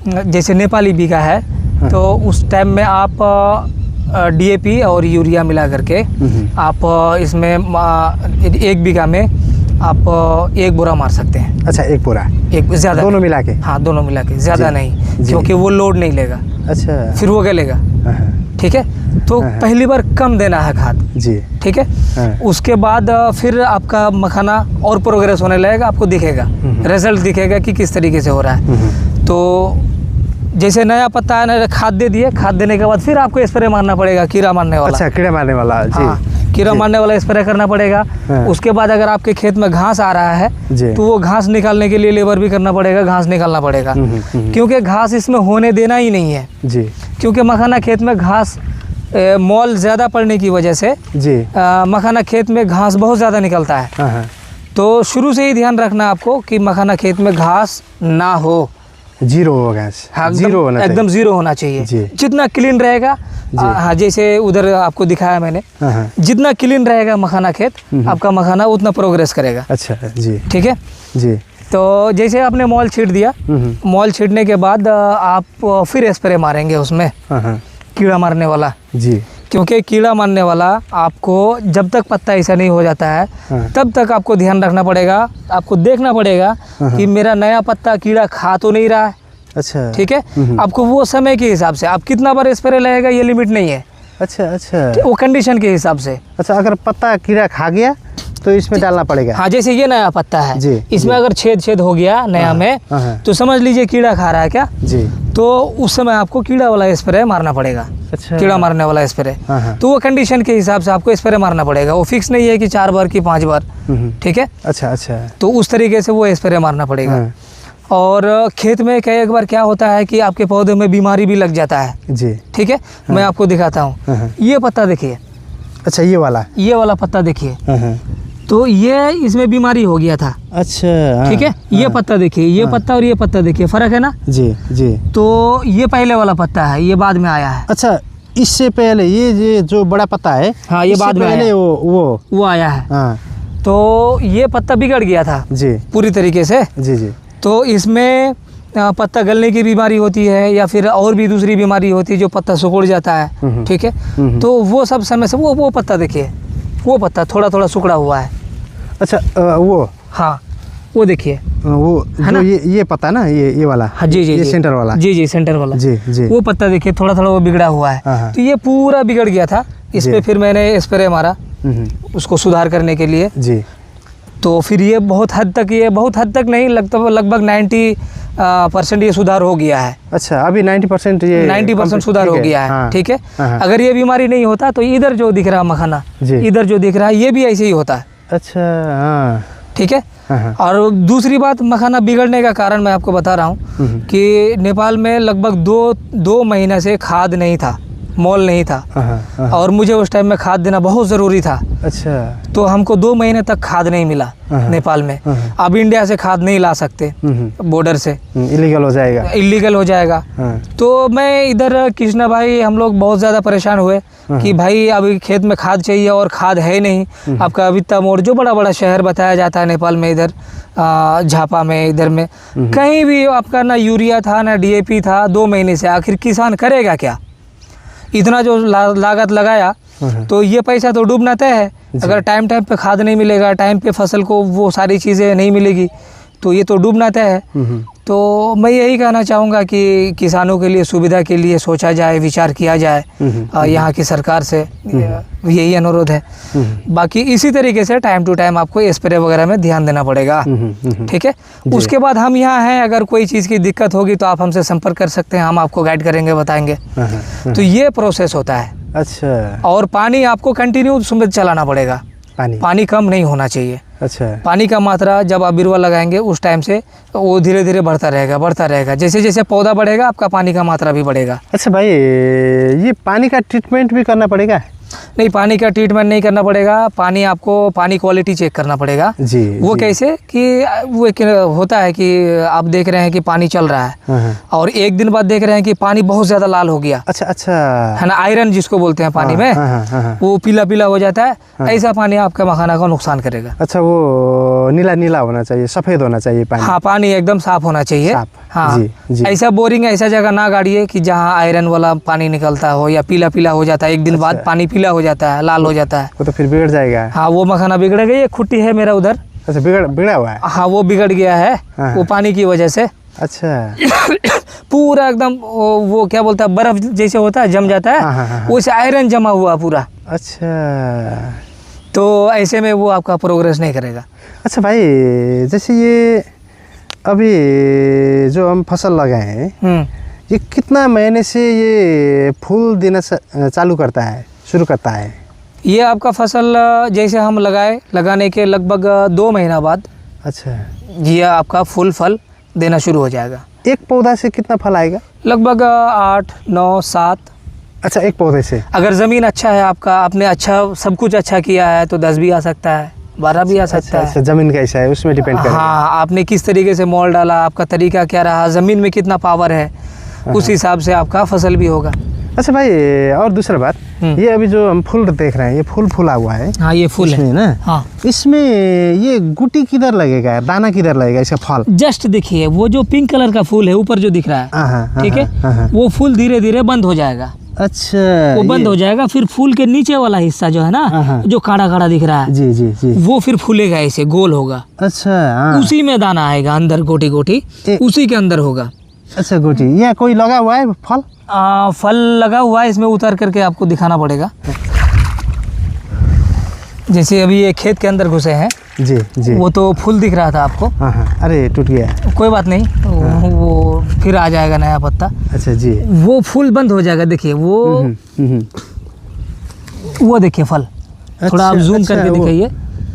जैसे नेपाली बीघा है, तो उस टाइम में आप DAP और यूरिया मिला करके आप इसमें 1 बीघा में आप 1 बोरा मार सकते हैं। अच्छा, 1 बोरा, एक ज़्यादा दोनों मिला के? हाँ, दोनों मिला के, ज़्यादा नहीं, क्योंकि वो लोड नहीं लेगा। अच्छा, फिर वो गलेगा। ठीक है। तो पहली बार कम देना है खाद जी। ठीक है। उसके बाद फिर आपका मखाना और प्रोग्रेस होने लगेगा, आपको दिखेगा, रिजल्ट दिखेगा कि किस तरीके से हो रहा है। तो जैसे नया पत्ता है, खाद दे दिए, खाद देने के बाद फिर आपको स्प्रे मारना पड़ेगा, कीड़ा मारने वाला। अच्छा, कीड़ा मारने वाला। जी। हाँ, कीड़ा मारने वाला स्प्रे करना पड़ेगा। उसके बाद अगर आपके खेत में घास आ रहा है तो वो घास निकालने के लिए लेबर भी करना पड़ेगा, घास निकालना पड़ेगा, क्योंकि घास इसमें होने देना ही नहीं है। जी। क्योंकि मखाना खेत में घास मोल ज़्यादा पड़ने की वजह से जी मखाना खेत में घास बहुत ज़्यादा निकलता है। तो शुरू से ही ध्यान रखना आपको कि मखाना खेत में घास ना हो, जीरो हो घास। हाँ, जीरो होना चाहिए। एकदम जीरो होना चाहिए। जितना क्लीन रहेगा, हाँ, जैसे उधर आपको दिखाया मैंने, जितना क्लीन रहेगा मखाना खेत, आपका मखाना उतना प्रोग्रेस करेगा। अच्छा जी। ठीक है जी। तो जैसे आपने मॉल छीट दिया, मॉल छीटने के बाद आप फिर स्प्रे मारेंगे उसमें कीड़ा मारने वाला। जी। क्योंकि कीड़ा मारने वाला आपको जब तक पत्ता ऐसा नहीं हो जाता है तब तक आपको ध्यान रखना पड़ेगा, आपको देखना पड़ेगा कि मेरा नया पत्ता कीड़ा खा तो नहीं रहा है। अच्छा। ठीक है। आपको वो समय के हिसाब से आप कितना बार स्प्रे लगेगा ये लिमिट नहीं है। अच्छा। वो कंडीशन के हिसाब से। अच्छा, अगर पत्ता कीड़ा खा गया तो इसमें डालना पड़ेगा। हाँ, जैसे ये नया पत्ता है जी, इसमें अगर छेद हो गया नया में, तो समझ लीजिए कीड़ा खा रहा है क्या जी। तो उस समय आपको कीड़ा वाला स्प्रे मारना पड़ेगा। अच्छा। कीड़ा मारने वाला स्प्रे। तो वो कंडीशन के हिसाब से आपको स्प्रे मारना पड़ेगा, वो फिक्स नहीं है कि 4 बार की 5 बार। ठीक है। अच्छा। तो उस तरीके से वो स्प्रे मारना पड़ेगा। और खेत में कई एक बार क्या होता है कि आपके पौधे में बीमारी भी लग जाता है। जी। ठीक है। मैं आपको दिखाता हूँ, ये पत्ता देखिए। अच्छा, ये वाला पत्ता देखिए। तो ये इसमें बीमारी हो गया था। अच्छा। ठीक है। ये पत्ता देखिए, ये पत्ता और ये पत्ता देखिए, फर्क है ना। जी। तो ये पहले वाला पत्ता है, ये बाद में आया है। अच्छा, इससे पहले ये जो बड़ा पत्ता है, हाँ, ये बाद में पहले वो आया है। हाँ। तो ये पत्ता बिगड़ गया था जी, पूरी तरीके से। जी। तो इसमें पत्ता गलने की बीमारी होती है या फिर और भी दूसरी बीमारी होती है जो पत्ता सिकुड़ जाता है, ठीक है। तो वो सब समय से वो पत्ता देखिए, वो पत्ता थोड़ा थोड़ा सिकुड़ा हुआ है। अच्छा वो, हाँ वो देखिए, वो जो ये पत्ता ना, ये वाला, हाँ जी जी ये जी, सेंटर वाला, जी सेंटर वाला, जी वो पत्ता देखिए थोड़ा थोड़ा वो बिगड़ा हुआ है। तो ये पूरा बिगड़ गया था, इस पे फिर मैंने स्प्रे मारा उसको सुधार करने के लिए जी। तो फिर ये बहुत हद तक नहीं, लगभग 90% ये सुधार हो गया है। अच्छा, अभी 90% ये 90% सुधार हो गया है, हाँ, ठीक है। हाँ। अगर ये बीमारी नहीं होता तो इधर जो दिख रहा है मखाना, इधर जो दिख रहा है ये भी ऐसे ही होता है। अच्छा, हाँ, ठीक है। हाँ। और दूसरी बात, मखाना बिगड़ने का कारण मैं आपको बता रहा हूँ कि नेपाल में लगभग दो महीने से खाद नहीं था, मॉल नहीं था, और मुझे उस टाइम में खाद देना बहुत ज़रूरी था। अच्छा, तो तो हमको 2 महीने तक खाद नहीं मिला नेपाल में। अब इंडिया से खाद नहीं ला सकते बॉर्डर से, इलीगल हो जाएगा। तो मैं इधर कृष्णा भाई, हम लोग बहुत ज़्यादा परेशान हुए कि भाई अभी खेत में खाद चाहिए और खाद है नहीं। आपका अवित्ता मोड़ जो बड़ा बड़ा शहर बताया जाता है नेपाल में, इधर झापा में, इधर में कहीं भी आपका ना यूरिया था ना DAP था 2 महीने से। आखिर किसान करेगा क्या? इतना जो लागत लगाया तो ये पैसा तो डूबना तय है। अगर टाइम पे खाद नहीं मिलेगा, टाइम पे फसल को वो सारी चीज़ें नहीं मिलेगी तो ये तो डूबना तय है। तो मैं यही कहना चाहूँगा कि किसानों के लिए सुविधा के लिए सोचा जाए, विचार किया जाए। यहाँ की सरकार से यही अनुरोध है। बाकी इसी तरीके से टाइम टू टाइम आपको स्प्रे वगैरह में ध्यान देना पड़ेगा, ठीक है। उसके बाद हम यहाँ हैं, अगर कोई चीज़ की दिक्कत होगी तो आप हमसे संपर्क कर सकते हैं, हम आपको गाइड करेंगे, बताएंगे। तो ये प्रोसेस होता है। अच्छा, और पानी आपको कंटिन्यू सुमित चलाना पड़ेगा, पानी कम नहीं होना चाहिए। अच्छा, पानी का मात्रा जब आप बिरवा लगाएंगे उस टाइम से वो धीरे धीरे बढ़ता रहेगा। जैसे जैसे पौधा बढ़ेगा आपका पानी का मात्रा भी बढ़ेगा। अच्छा भाई, ये पानी का ट्रीटमेंट भी करना पड़ेगा? नहीं, पानी का ट्रीटमेंट नहीं करना पड़ेगा। पानी आपको पानी क्वालिटी चेक करना पड़ेगा जी। वो जी। कैसे कि वो एक होता है कि आप देख रहे हैं कि पानी चल रहा है और एक दिन बाद देख रहे हैं कि पानी बहुत ज़्यादा लाल हो गया। अच्छा अच्छा, है ना, आयरन जिसको बोलते हैं पानी में, वो पीला पीला हो जाता है। ऐसा पानी आपका मखाना को नुकसान करेगा। अच्छा, वो नीला नीला होना चाहिए, सफ़ेद होना चाहिए पानी? हाँ, पानी एकदम साफ होना चाहिए। हाँ जी, जी। ऐसा बोरिंग ऐसा जगह ना गाड़िए कि जहाँ आयरन वाला पानी निकलता हो या पीला पीला हो जाता है। एक दिन बाद पानी पीला हो जाता है, लाल हो जाता है, वो तो फिर बिगड़ जाएगा। हाँ, वो मखाना बिगड़ गई। एक खुट्टी है मेरा उधर। अच्छा, बिगड़ा हुआ है? हाँ, वो बिगड़ गया है वो पानी की वजह से। अच्छा, पूरा एकदम वो क्या बोलता है, बर्फ जैसे होता है, जम जाता है, वैसे आयरन जमा हुआ पूरा। अच्छा, तो ऐसे में वो आपका प्रोग्रेस नहीं करेगा। अच्छा भाई, जैसे ये अभी जो हम फसल लगाए हैं, ये कितना महीने से ये फूल देना चालू करता है, शुरू करता है? ये आपका फसल जैसे हम लगाने के लगभग 2 महीना बाद, अच्छा, ये आपका फूल फल देना शुरू हो जाएगा। एक पौधा से कितना फल आएगा? लगभग 8, 9, 7। अच्छा, एक पौधे से? अगर ज़मीन अच्छा है आपका, आपने अच्छा सब कुछ अच्छा किया है तो 10 भी आ सकता है, 12 भी आ सकता है। अच्छा, ज़मीन कैसा है उसमें डिपेंड करेगा। हाँ, आपने किस तरीके से मोल डाला, आपका तरीका क्या रहा, ज़मीन में कितना पावर है, उस हिसाब से आपका फसल भी होगा। अच्छा भाई, और दूसरा बात, ये अभी जो हम फूल देख रहे हैं, ये फूल फूला हुआ है। हाँ, ये फूल है ना। हाँ, इसमें ये गुटी किधर लगेगा, दाना किधर लगेगा इसका फल? जस्ट देखिए, वो जो पिंक कलर का फूल है ऊपर जो दिख रहा है, ठीक है, वो फूल धीरे धीरे बंद हो जाएगा। अच्छा, वो बंद हो जाएगा। फिर फूल के नीचे वाला हिस्सा जो है ना, जो काड़ा काड़ा दिख रहा है, जी जी जी, वो फिर फूलेगा, ऐसे गोल होगा। अच्छा, उसी में दाना आएगा अंदर, गोटी गोटी उसी के अंदर होगा। अच्छा, गोटी। ये कोई लगा हुआ है फल? फल लगा हुआ है, इसमें उतर करके आपको दिखाना पड़ेगा। जैसे अभी ये खेत के अंदर घुसे हैं जी जी, वो तो फूल दिख रहा था आपको। अरे टूट गया, कोई बात नहीं, वो फिर आ जाएगा नया पत्ता। अच्छा जी, वो फूल बंद हो जाएगा। देखिए वो देखिए फल, थोड़ा आप जूम करके दिखाइए।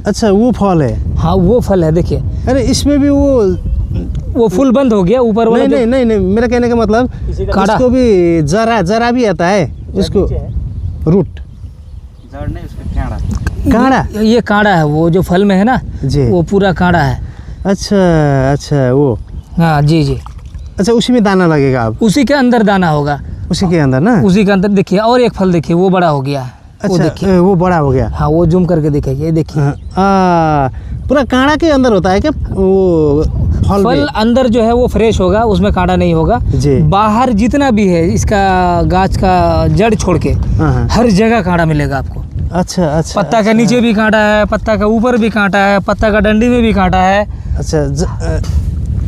अच्छा, वो फल है? हाँ, वो फल है, देखिए। अरे इसमें भी वो फूल बंद हो गया ऊपर वाला। नहीं नहीं नहीं, मेरा कहने का मतलब इसको भी जरा भी आता है, उसको रूट काड़ा। ये काड़ा है, वो जो फल में है ना जी, वो पूरा काड़ा है। अच्छा अच्छा, वो हाँ जी जी। अच्छा, उसी में दाना लगेगा? अब उसी के अंदर दाना होगा, उसी के अंदर ना, उसी के अंदर। देखिए, और एक फल देखिए, वो बड़ा हो गया। अच्छा, वो देखिए, वो बड़ा हो गया। हाँ, वो जूम करके दिखाइए, देखिए। पूरा काड़ा के अंदर होता है क्या वो फल फल अंदर जो है वो फ्रेश होगा, उसमें कांटा नहीं होगा जी। बाहर जितना भी है इसका गाछ का जड़ छोड़ के हाँ। हर जगह कांटा मिलेगा आपको। अच्छा अच्छा। पत्ता का नीचे भी कांटा है, पत्ता का ऊपर भी कांटा है, पत्ता का डंडी में भी कांटा है, अच्छा,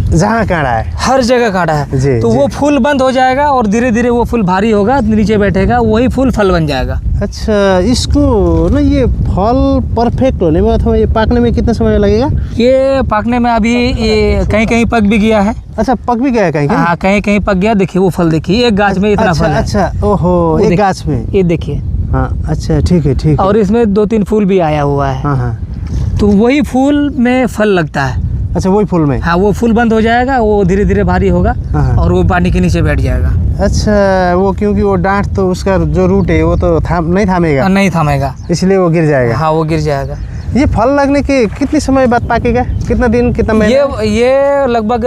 जहाँ कांटा है हर जगह कांटा है। जी, तो जी। वो फूल बंद हो जाएगा और धीरे धीरे वो फूल भारी होगा, नीचे बैठेगा, वही फूल फल बन जाएगा। अच्छा, इसको ना ये फल परफेक्ट होने में अथवा ये पाकने में कितना समय लगेगा? ये पाकने में अभी ये कहीं कहीं पक भी गया है। अच्छा, पक भी गया कहीं? हाँ, कहीं कहीं पक गया। देखिए वो फल, देखिए एक गाछ में इतना अच्छा फल है। अच्छा, ओहो, वो एक देख- गाछ में। ये देखिए। हाँ, अच्छा, ठीक है ठीक है। और इसमें 2-3 फूल भी आया हुआ है। हाँ हाँ। तो वही फूल में फल लगता है। अच्छा, वही फूल में। हाँ, वो फूल बंद हो जाएगा, वो धीरे धीरे भारी होगा हाँ। और वो पानी के नीचे बैठ जाएगा। अच्छा, वो क्योंकि वो डांट तो उसका जो रूट है वो तो नहीं थामेगा, नहीं थमेगा। इसलिए वो गिर जाएगा। हाँ, वो गिर जाएगा। ये फल लगने के कितने समय बाद पाकेगा? कितना दिन, कितना महीना? ये लगभग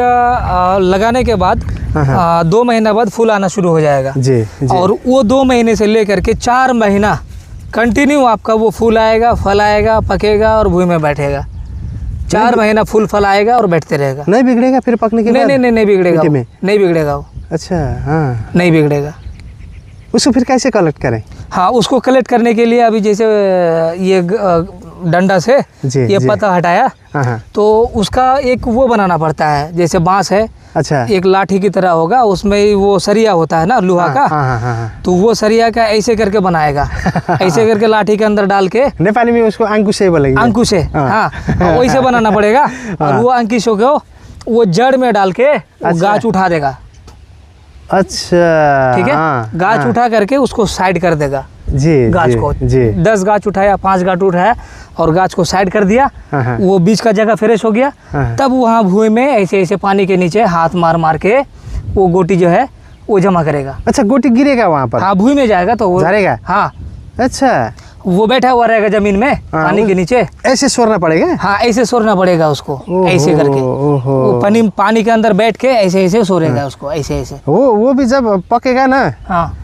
लगाने के बाद हाँ। 2 महीना बाद फूल आना शुरू हो जाएगा। जी जी। और वो 2 महीने से लेकर के 4 महीना कंटिन्यू आपका वो फूल आएगा, फल आएगा, पकेगा और भूमि में बैठेगा। 4 महीना फूल फल आएगा और बैठते रहेगा। नहीं बिगड़ेगा फिर पकने के बाद? नहीं बिगड़ेगा मिट्टी वो। में? नहीं बिगड़ेगा वो। अच्छा, हाँ। नहीं बिगड़ेगा। उसको फिर कैसे कलेक्ट करें? हाँ, उसको कलेक्ट करने के लिए अभी जैसे ये डंडा से जी, ये जी। पत्ता हटाया, हाँ हाँ। तो उसका एक वो बनाना पड़ता है, जैसे बांस है, अच्छा। एक लाठी की तरह होगा, उसमें ही वो सरिया होता है ना, लोहा हाँ, का। हाँ हाँ हाँ। तो वो सरिया का ऐसे करके बनाएगा, ऐसे करके लाठी के अंदर डाल के, नेपाली में उसको अंकुशे बोलेंगे। अंकुश है। हाँ। हाँ, वैसे बनाना पड़ेगा। और वो अंकुशों को वो जड़ में डाल के वो अच्छा। गाछ उठा देगा। अच्छा, ठीक है, हाँ, गाछ हाँ। उठा करके उसको साइड कर देगा। जी गाछ जी, को जी। 10 गाछ उठाया, 5 गाछ उठाया और गाछ को साइड कर दिया। हाँ, हाँ। वो बीच का जगह फ्रेश हो गया। हाँ। तब वहाँ भूमि में ऐसे ऐसे पानी के नीचे हाथ मार मार के वो गोटी जो है वो जमा करेगा। अच्छा, गोटी गिरेगा वहाँ पर? हाँ, भूमि में जाएगा तो वो झरेगा? हाँ, अच्छा, वो बैठा हुआ रहेगा जमीन में, पानी के नीचे। ऐसे सोरना पड़ेगा? हाँ, ऐसे सोरना पड़ेगा उसको, ओहो, ऐसे करके। ओहो। वो पानी के अंदर बैठ के ऐसे ऐसे सोरेगा उसको, ऐसे ऐसे। वो भी जब पकेगा ना, हाँ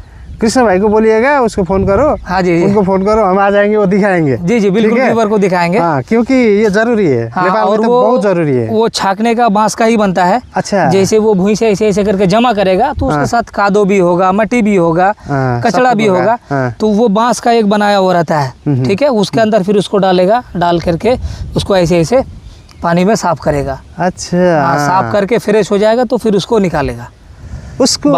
कृष्ण भाई को बोलिएगा, उसको फोन करो। हाँ जी, जी। उनको फोन करो, हम आ जाएंगे, वो दिखाएंगे। जी जी, बिल्कुल ठीक है? व्यूअर को दिखाएंगे। हाँ, क्योंकि ये जरूरी है। हाँ, नेपाल और में तो बहुत जरूरी है। वो छाकने का बांस का ही बनता है। अच्छा। जैसे वो भूमि से ऐसे ऐसे करके जमा करेगा तो उसके हाँ। साथ कादो भी होगा, मट्टी भी होगा, हाँ, कचड़ा सब भी होगा। होगा। हाँ। तो वो बांस का एक बनाया हुआ रहता है। ठीक है, उसके अंदर फिर उसको डालेगा, डाल करके उसको ऐसे ऐसे पानी में साफ करेगा। अच्छा, हाँ, साफ करके फ्रेश हो जाएगा तो फिर उसको निकालेगा। उसको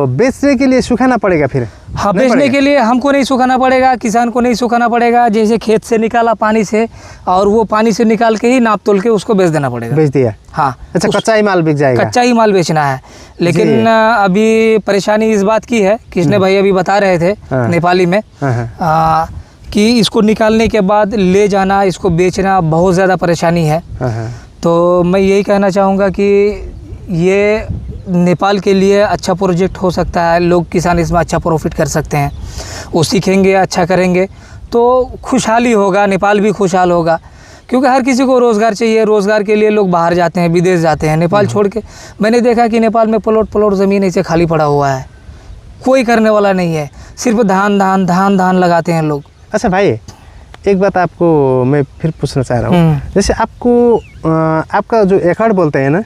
बेचने के लिए सुखाना पड़ेगा फिर? हाँ, नहीं बेचने पड़ेगा? के लिए हमको नहीं सुखाना पड़ेगा, किसान को नहीं सुखाना पड़ेगा। जैसे खेत से निकाला पानी से, और वो पानी से निकाल के ही नाप तोल के उसको बेच देना पड़ेगा। बेच दिया? हाँ। अच्छा, कच्चा ही माल बिक जाएगा? कच्चा ही माल बेचना है। लेकिन अभी परेशानी इस बात की है, कृष्ण भाई अभी बता रहे थे हाँ। नेपाली में, हाँ, हाँ। कि इसको निकालने के बाद ले जाना, इसको बेचना बहुत ज़्यादा परेशानी है। हाँ, हाँ। तो मैं यही कहना चाहूँगा कि ये नेपाल के लिए अच्छा प्रोजेक्ट हो सकता है। लोग, किसान इसमें अच्छा प्रॉफिट कर सकते हैं। वो सीखेंगे, अच्छा करेंगे तो खुशहाली होगा, नेपाल भी खुशहाल होगा। क्योंकि हर किसी को रोज़गार चाहिए, रोज़गार के लिए लोग बाहर जाते हैं, विदेश जाते हैं, नेपाल छोड़ के। मैंने देखा कि नेपाल में प्लॉट ज़मीन ऐसे खाली पड़ा हुआ है, कोई करने वाला नहीं है, सिर्फ धान लगाते हैं लोग। अच्छा भाई, एक बात आपको मैं फिर पूछना चाह रहा हूँ। जैसे आपको आपका जो एकड़ बोलते हैं ना,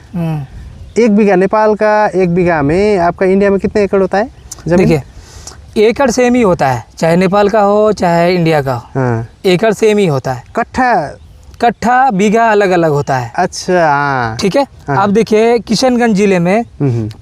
1 बीघा नेपाल का, 1 बीघा में आपका इंडिया में कितने एकड़ होता है जमीन? देखिए, एकड़ सेम ही होता है, चाहे नेपाल का हो चाहे इंडिया का हो। हाँ। एकड़ सेम ही होता है। कट्ठा बीघा अलग अलग होता है। अच्छा, हाँ। ठीक है। हाँ। आप देखिए, किशनगंज जिले में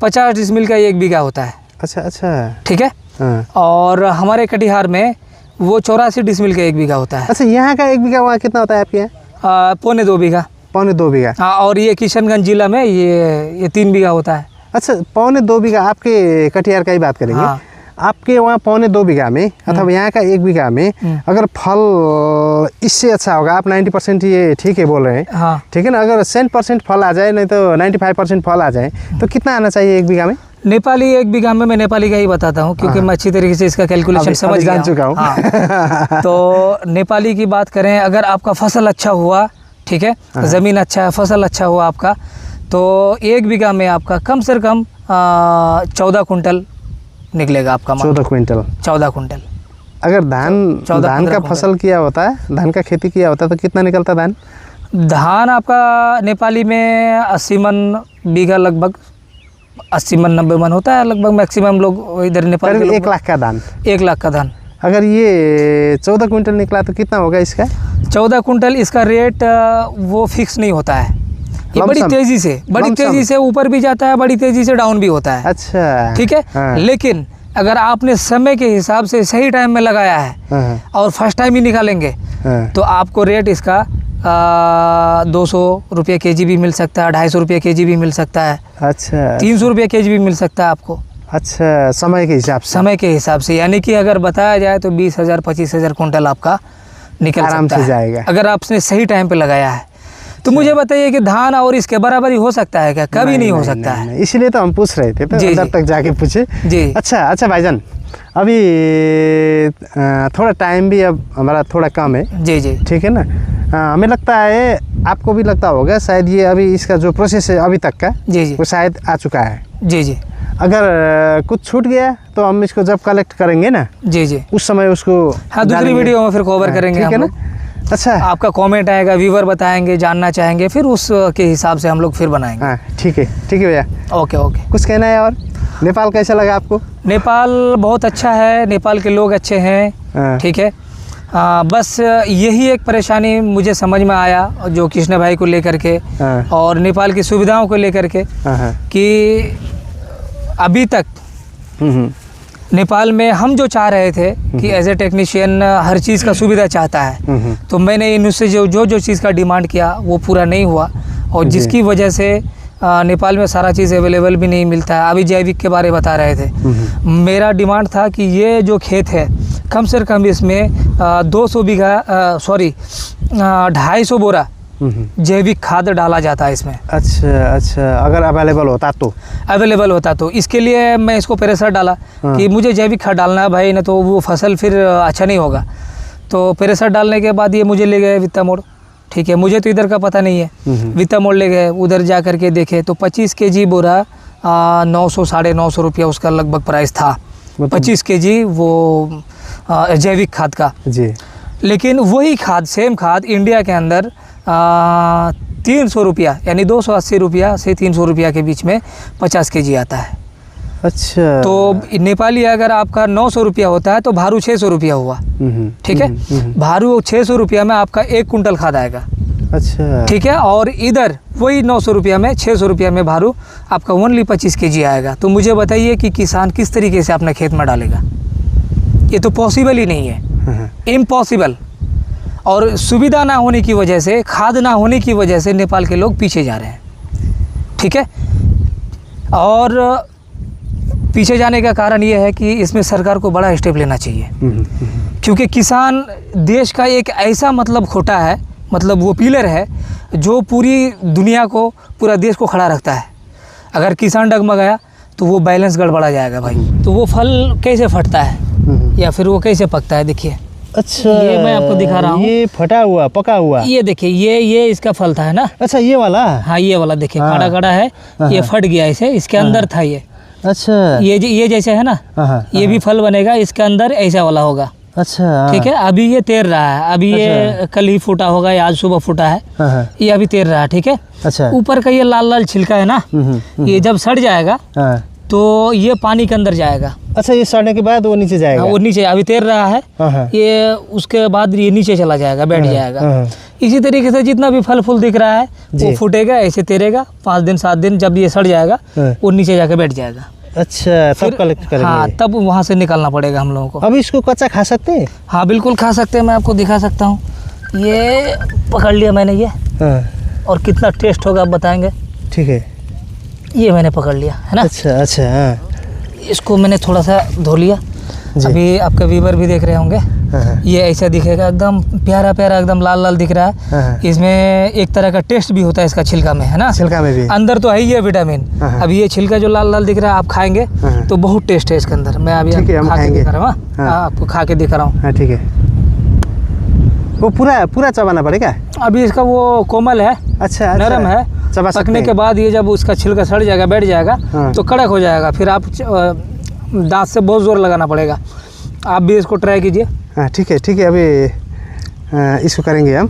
50 डिसमिल का 1 बीघा होता है। अच्छा अच्छा। ठीक है। हाँ। और हमारे कटिहार में वो 84 डिसमिल का 1 बीघा होता है। अच्छा, यहाँ का 1 बीघा वहाँ कितना होता है आपके यहाँ? 2.25 बीघा। 2.25 बीघा। हाँ, और ये किशनगंज जिला में ये 3 बीघा होता है। अच्छा, 2.25 बीघा आपके कटिहार का ही बात करेंगे। हाँ। आपके वहाँ 2.25 बीघा में अथवा यहाँ का 1 बीघा में अगर फल इससे अच्छा होगा, आप 90% ये ठीक है बोल रहे हैं। हाँ। ठीक है ना, अगर 100% फल आ जाए, नहीं तो 95% फल आ जाए, तो कितना आना चाहिए 1 बीघा में? नेपाली 1 बीघा में मैं नेपाली का ही बताता हूँ, क्योंकि मैं अच्छी तरीके से इसका कैलकुलेशन समझ जान चुका हूँ। हाँ। तो नेपाली की बात करें, अगर आपका फसल अच्छा हुआ, ठीक है, ज़मीन अच्छा है, फसल अच्छा हुआ आपका, तो 1 बीघा में आपका कम से कम 14 कुंटल निकलेगा आपका। 14 क्विंटल। 14 कुंटल। अगर धान का फसल किया होता है, धान का खेती किया होता है, तो कितना निकलता धान? धान आपका नेपाली में 80 मन बीघा, लगभग 80 मन 90 मन होता है लगभग मैक्सिमम लोग इधर नेपाल करीब के 1 लाख का धान। 1 लाख का धान। अगर ये 14 क्विंटल निकला तो कितना होगा इसका? 14 कुंटल इसका रेट वो फिक्स नहीं होता है, ये बड़ी लमसम? तेज़ी से ऊपर भी जाता है, बड़ी तेज़ी से डाउन भी होता है। अच्छा, ठीक है। हाँ। लेकिन अगर आपने समय के हिसाब से सही टाइम में लगाया है हाँ, और फर्स्ट टाइम ही निकालेंगे हाँ। तो आपको रेट इसका 200 रुपये केजी भी मिल सकता है, 250 रुपये केजी भी मिल सकता है, अच्छा 300 रुपये केजी भी मिल सकता है आपको, अच्छा, समय के हिसाब से। समय के हिसाब से। यानी कि अगर बताया जाए तो 20,000 25,000 कुंटल आपका निकल आराम सकता से है जाएगा। अगर आपने सही टाइम पे लगाया है। तो मुझे बताइए कि धान और इसके बराबरी हो सकता है क्या? कभी नहीं हो सकता है। नहीं। इसीलिए तो हम पूछ रहे थे, तो जी, अंदर जी। तक जाके पूछे। जी। अच्छा भाईजान, अभी थोड़ा टाइम भी अब हमारा थोड़ा कम है, जी जी ठीक है ना। हमें लगता है, आपको भी लगता होगा शायद, ये अभी इसका जो प्रोसेस है अभी तक का, जी जी वो शायद आ चुका है। जी जी अगर कुछ छूट गया तो हम इसको जब कलेक्ट करेंगे ना, जी जी उस समय उसको हाँ, दूसरी डालेंगे। वीडियो में फिर कवर करेंगे ठीक है हम ना। लोग। अच्छा, आपका कमेंट आएगा, व्यूवर बताएंगे, जानना चाहेंगे, फिर उस के हिसाब से हम लोग फिर बनाएंगे। हाँ ठीक है भैया। Okay okay. कुछ कहना है और? नेपाल कैसा लगा आपको? नेपाल बहुत अच्छा है, नेपाल के लोग अच्छे हाँ। हैं, ठीक है। बस यही एक परेशानी मुझे समझ में आया जो कृष्ण भाई को लेकर के हाँ। और नेपाल की सुविधाओं को लेकर के, हाँ। कि अभी तक नेपाल में हम जो चाह रहे थे कि एज ए टेक्नीशियन हर चीज़ का सुविधा चाहता है, तो मैंने इनसे जो चीज़ का डिमांड किया वो पूरा नहीं हुआ, और जिसकी वजह से नेपाल में सारा चीज़ अवेलेबल भी नहीं मिलता है। अभी जैविक के बारे बता रहे थे, मेरा डिमांड था कि ये जो खेत है कम से कम इसमें 200 बीघा 250 बोरा जैविक खाद डाला जाता है इसमें। अच्छा, अगर अवेलेबल होता तो इसके लिए मैं इसको प्रेशर डाला कि मुझे जैविक खाद डालना है भाई, ना तो वो फसल फिर अच्छा नहीं होगा। तो प्रेशर डालने के बाद ये मुझे ले गए वित्ता मोड़, ठीक है। मुझे तो इधर का पता नहीं है, वित्ता मोड़ ले गए, उधर जा कर के देखे तो 25 केजी बोरा 900 950 रुपया उसका लगभग प्राइस था, 25 केजी वो जैविक खाद का जी। लेकिन वही खाद, सेम खाद इंडिया के अंदर 300 रुपया, यानी 280 रुपया से 300 रुपया के बीच में 50 केजी आता है। अच्छा, तो नेपाली अगर आपका 900 रुपया होता है तो भारू 600 रुपया हुआ, ठीक है। भारू 600 रुपया में आपका 1 कुंटल खाद आएगा, अच्छा, ठीक है। और इधर वही 900 रुपया में 600 रुपया में भारू आपका ओनली 25 केजी आएगा। तो मुझे बताइए कि किसान किस तरीके से अपने खेत में डालेगा? ये तो पॉसिबल ही नहीं है, इम्पॉसिबल। और सुविधा ना होने की वजह से, खाद ना होने की वजह से नेपाल के लोग पीछे जा रहे हैं, ठीक है। और पीछे जाने का कारण ये है कि इसमें सरकार को बड़ा स्टेप लेना चाहिए, क्योंकि किसान देश का एक ऐसा मतलब खोटा है, मतलब वो पिलर है जो पूरी दुनिया को, पूरा देश को खड़ा रखता है। अगर किसान डगमगाया तो वो बैलेंस गड़बड़ा जाएगा भाई। तो वो फल कैसे फटता है या फिर वो कैसे पकता है, देखिए। अच्छा, ये मैं आपको दिखा रहा हूँ, ये फटा हुआ, पका हुआ। ये देखिए, ये इसका फल था, है ना। अच्छा, ये वाला। हाँ, ये वाला देखिए, हाँ। खड़ा खड़ा है, ये फट गया इसे, इसके अंदर था ये। अच्छा, ये जैसे है ना, ये भी फल बनेगा, इसके अंदर ऐसा वाला होगा। अच्छा, ठीक है। अभी ये तैर रहा है, अभी ये कल ही फूटा होगा या आज सुबह फूटा है, ये अभी तैर रहा है, ठीक है। अच्छा, ऊपर का ये लाल लाल छिलका है ना, ये जब सड़ जाएगा हाँ। तो ये पानी के अंदर जाएगा। अच्छा, ये सड़ने के बाद वो नीचे जाएगा। वो नीचे अभी तैर रहा है, ये उसके बाद ये नीचे चला जाएगा, बैठ जाएगा। इसी तरीके से जितना भी फल फूल दिख रहा है वो फूटेगा, ऐसे तैरेगा, 5 दिन 7 दिन, जब ये सड़ जाएगा वो नीचे जाके बैठ जाएगा। अच्छा, तब कलेक्ट करेंगे। हाँ, तब वहाँ से निकालना पड़ेगा हम लोगों को। अब इसको कच्चा खा सकते हैं? हाँ बिल्कुल खा सकते हैं, मैं आपको दिखा सकता हूँ। ये पकड़ लिया मैंने ये, और कितना टेस्ट होगा आप बताएंगे। ठीक है, ये मैंने पकड़ लिया, है ना। अच्छा, हाँ। इसको मैंने थोड़ा सा धो लिया, अभी आपके व्यूवर भी देख रहे होंगे। ये ऐसा दिखेगा, एकदम प्यारा प्यारा, एकदम लाल लाल दिख रहा है। इसमें एक तरह का टेस्ट भी होता है इसका, छिलका में, है ना। छिलका में भी अंदर तो है ही है विटामिन। अब ये छिलका जो लाल लाल दिख रहा है, आप खाएंगे तो बहुत टेस्ट है इसके अंदर। मैं अभी खा के दिखा रहा हूँ, आपको खा के दिखा रहा हूँ। ठीक है, वो पूरा चबाना पड़ेगा। अभी इसका वो कोमल है, अच्छा, नरम है। पकने के बाद ये जब उसका छिलका सड़ जाएगा, बैठ जाएगा, तो कड़क हो जाएगा। फिर आप दांत से बहुत जोर लगाना पड़ेगा। आप भी इसको ट्राई कीजिए। हाँ ठीक है, अभी इसको करेंगे हम।